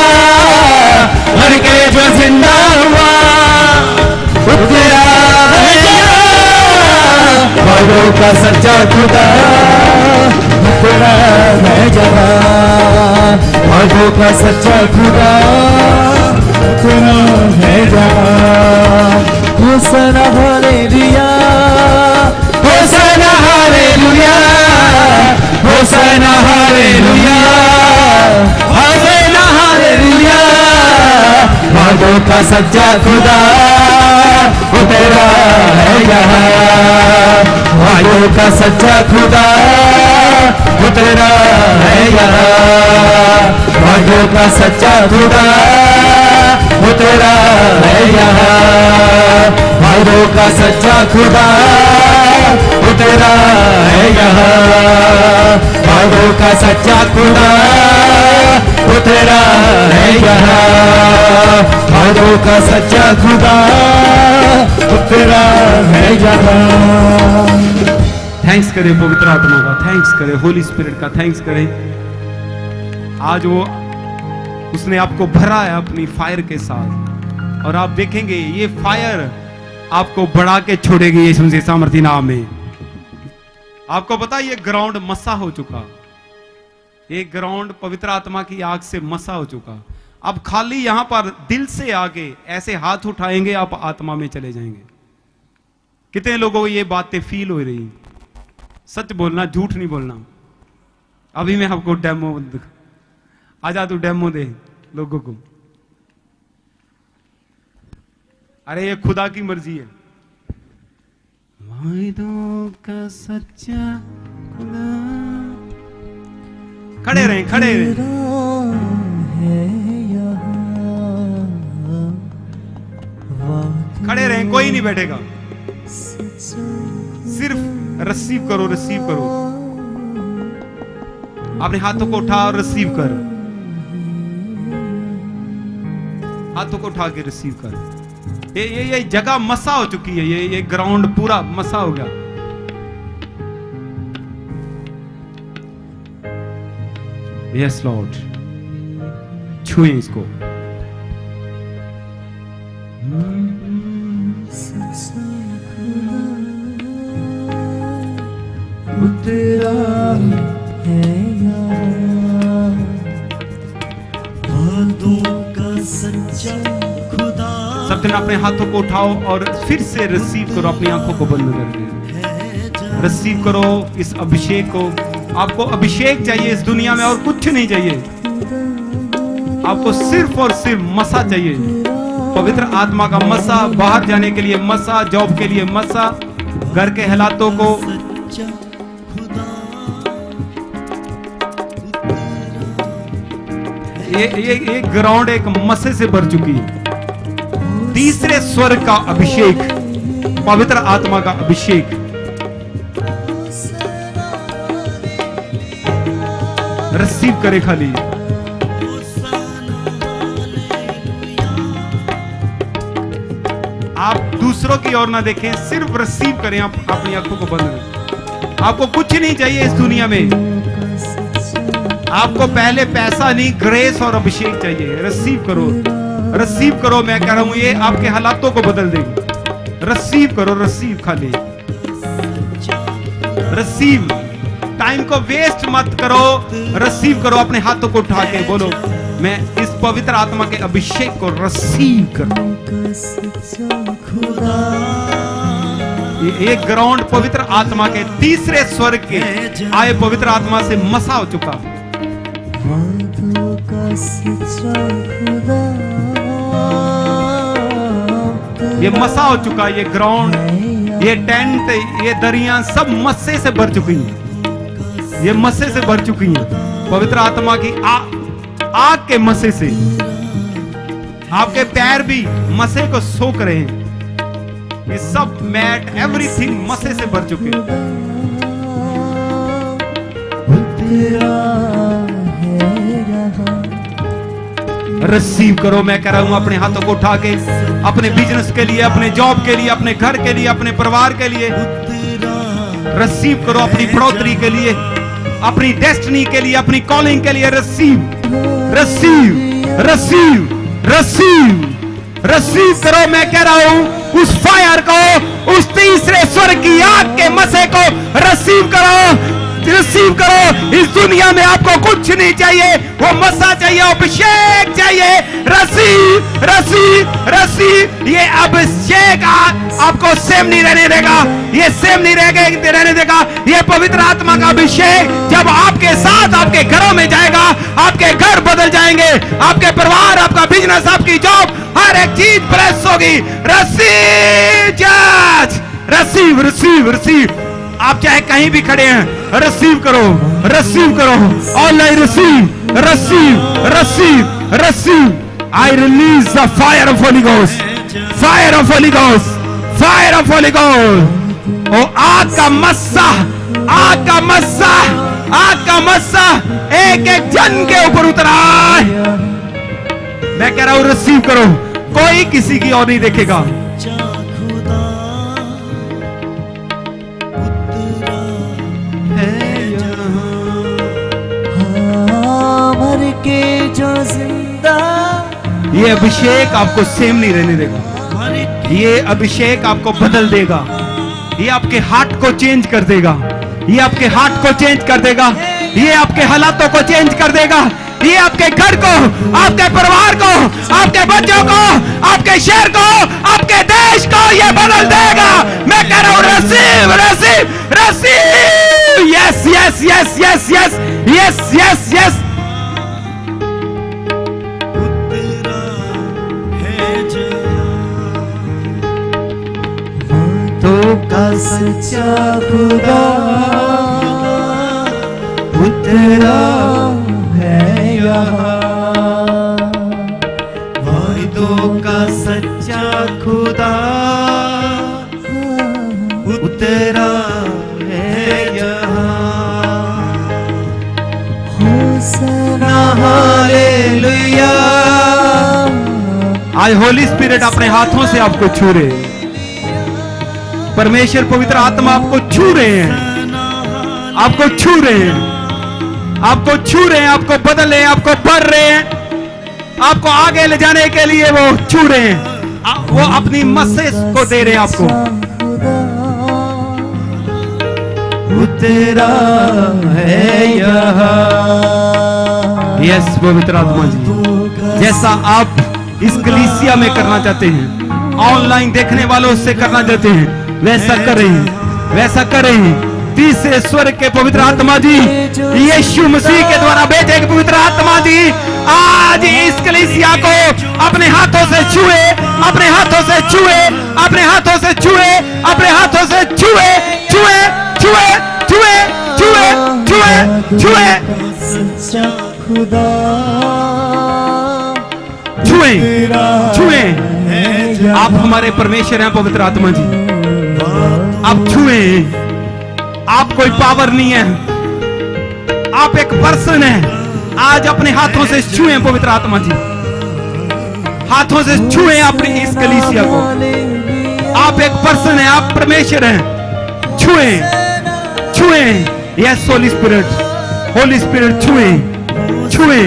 मर के जो जिंदा हुआ तेरा है यहाँ। वादों का सच्चा खुदा तेरा है यहाँ। वादों का सच्चा खुदा तेरा है यहाँ। होसना हालेलुया, होसना हालेलुया, होसना हालेलुया, होसना हालेलुया। वादों का सच्चा खुदा तेरा है यहाँ। वादों का सच्चा खुदा तेरा है यहाँ। वादों का सच्चा खुदा तेरा है यहाँ। वादों का सच्चा खुदा तेरा है यहाँ। वादों का सच्चा खुदा तेरा है यहाँ। वादों का सच्चा खुदा तेरा है यहाँ। थैंक्स करें पवित्र आत्मा का, थैंक्स करें होली स्पिरिट का, थैंक्स करें। आज वो उसने आपको भरा है अपनी फायर के साथ, और आप देखेंगे ये फायर आपको बढ़ा के छोड़ेगी यीशु मसीह सामर्थी नाम में। आपको पता है ये ग्राउंड मसा हो चुका, ये ग्राउंड पवित्र आत्मा की आग से मसा हो चुका। अब खाली यहां पर दिल से आगे ऐसे हाथ उठाएंगे, आप आत्मा में चले जाएंगे। कितने लोगों को ये बातें फील हो रही? सच बोलना, झूठ नहीं बोलना। अभी मैं आपको डेमो, आजा तू डेमो दे लोगों को। अरे ये खुदा की मर्जी है। वायदों का सच्चा खुदा। खड़े रहें, खड़े रहें। खड़े रहें, कोई नहीं बैठेगा। सिर्फ रिसीव करो, रिसीव करो। अपने हाथों को उठा और रिसीव कर। हाथों को उठा के रिसीव कर। ये जगह मसा हो चुकी है, ये ग्राउंड पूरा मसा हो गया। यस लॉर्ड, छुए इसको। तेरा है यहाँ। वादों का सच्चा खुदा। सब जन अपने हाथों को उठाओ और फिर से रिसीव करो, अपनी आंखों को बंद करके रिसीव करो इस अभिषेक को। आपको अभिषेक चाहिए इस दुनिया में, और कुछ नहीं चाहिए। आपको सिर्फ और सिर्फ मसा चाहिए, पवित्र आत्मा का मसा। बाहर जाने के लिए मसा, जॉब के लिए मसा, घर के हालातों को। ये ग्राउंड एक मसे से भर चुकी है। तीसरे स्वर्ग का अभिषेक, पवित्र आत्मा का अभिषेक। रिसीव करे खाली। आप दूसरों की ओर ना देखें, सिर्फ रिसीव करें। आप अपनी आंखों को बंद करें। आपको कुछ नहीं चाहिए इस दुनिया में। आपको पहले पैसा नहीं, ग्रेस और अभिषेक चाहिए। रिसीव करो, रिसीव करो। मैं कह रहा हूं ये आपके हालातों को बदल देगी। रिसीव करो, रिसीव खाली रिसीव। टाइम को वेस्ट मत करो, रिसीव करो। अपने हाथों को उठा के बोलो, मैं इस पवित्र आत्मा के अभिषेक को रिसीव करूं। ये एक ग्राउंड पवित्र आत्मा के तीसरे स्वर्ग के आए पवित्र आत्मा से मसा हो चुका। ये मसा हो चुका। ये ग्राउंड, ये टेंट, ये दरियां सब मस्से से भर चुकी हैं। ये मस्से से भर चुकी हैं, पवित्र आत्मा की आग के मस्से से। आपके पैर भी मस्से को सोख रहे हैं। ये सब मैट, एवरीथिंग मस्से से भर चुके हैं। रिसीव करो। मैं कह रहा हूं अपने हाथों को उठा के, अपने बिजनेस के लिए, अपने जॉब के लिए, अपने घर के लिए, अपने परिवार के लिए रिसीव करो। अपनी बढ़ोतरी के लिए, अपनी डेस्टिनी के लिए, अपनी कॉलिंग के लिए receive, receive, receive, receive, receive करो। मैं कह रहा हूं उस फायर को, उस तीसरे स्वर्ग की आग के मसे को रिसीव करो, रिसीव करो। इस दुनिया में आपको कुछ नहीं चाहिए, वो मसा चाहिए, अभिषेक चाहिए। Receive, receive, receive. ये अभिषेक आपको सेम नहीं रहने देगा, ये सेम नहीं रहने देगा। ये पवित्र आत्मा का अभिषेक जब आपके साथ आपके घरों में जाएगा, आपके घर बदल जाएंगे, आपके परिवार, आपका बिजनेस, आपकी जॉब, हर एक चीज ब्लेस होगी। रिसीव जज, रिसीव, रिसीव, रिसीव। आप चाहे कहीं भी खड़े हैं, रिसीव करो, रिसीव करो। Online receive, receive, receive, receive. I release the fire of holy ghost, fire of holy ghost, fire of holy ghost. ओ आग का मस्सा, आग का मस्सा, आग का मस्सा एक एक जन के ऊपर उतरा। मैं कह रहा हूं रिसीव करो। कोई किसी की और नहीं देखेगा। के जो जिंदा, ये अभिषेक आपको सेम नहीं रहने देगा। ये अभिषेक आपको बदल देगा। ये आपके हार्ट को चेंज कर देगा। ये आपके हार्ट को चेंज कर देगा। ये आपके हालातों को चेंज कर देगा। ये आपके घर को, आपके परिवार को, आपके बच्चों को, आपके शहर को, आपके देश को ये बदल देगा। मैं कह रहा हूं receive, receive, receive. Yes, yes, yes, yes, yes, yes, yes, yes. का सच्चा खुदा उतरा है यहाँ। वायदों का सच्चा खुदा उतरा है यहाँ। होसना हालेलुया। आज होली स्पिरिट अपने हाथों से आपको छू रहे। परमेश्वर पवित्र आत्मा आपको छू रहे हैं, आपको छू रहे हैं, आपको छू रहे हैं, आपको बदल रहे हैं, आपको भर रहे हैं, आपको आगे ले जाने के लिए वो छू रहे हैं। वो अपनी मस्से को दे रहे हैं आपको। उतरा है यहाँ। यस पवित्र आत्मा जी, जैसा आप इस कलीसिया में करना चाहते हैं, ऑनलाइन देखने वालों से करना चाहते हैं, वैसा करें, वैसा करें। तीसरे स्वर्ग के पवित्र आत्मा जी, यीशु मसीह के द्वारा भेजे पवित्र आत्मा जी, आज इस कलीसिया को अपने हाथों से छुए, अपने हाथों से छुए, अपने हाथों से छुए, अपने हाथों से छुए, छुए, छुए, छुए, छुए, छुए, छुए, छुए, छुए। आप हमारे परमेश्वर हैं पवित्र आत्मा जी, आप छुए। आप कोई पावर नहीं है, आप एक पर्सन है। आज अपने हाथों से छुए पवित्र आत्मा जी, हाथों से छुए अपनी इस कलीसिया को। आप एक पर्सन है, आप परमेश्वर हैं। छुए, छुए। Yes Holi spirit, Holi spirit छुए, छुए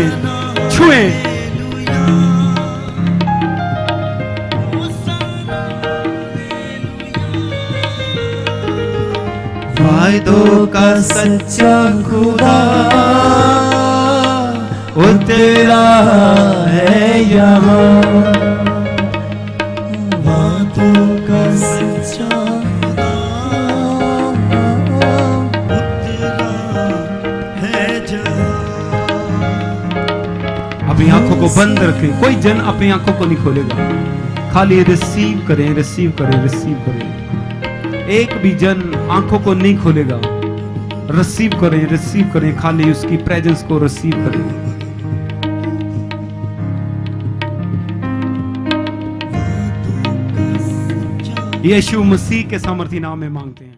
छुए। वायदों का सच्चा खुदा वो तेरा है यहाँ। वायदों का सच्चा खुदा वो तेरा है जहाँ। अपनी आंखों को बंद रखें, कोई जन अपनी आंखों को नहीं खोलेगा, खाली रिसीव करें रिसीव करें रिसीव करें। एक भी जन आंखों को नहीं खोलेगा, रिसीव करें, खाली उसकी प्रेजेंस को रिसीव करें। यीशु मसीह के सामर्थी नाम में मांगते हैं।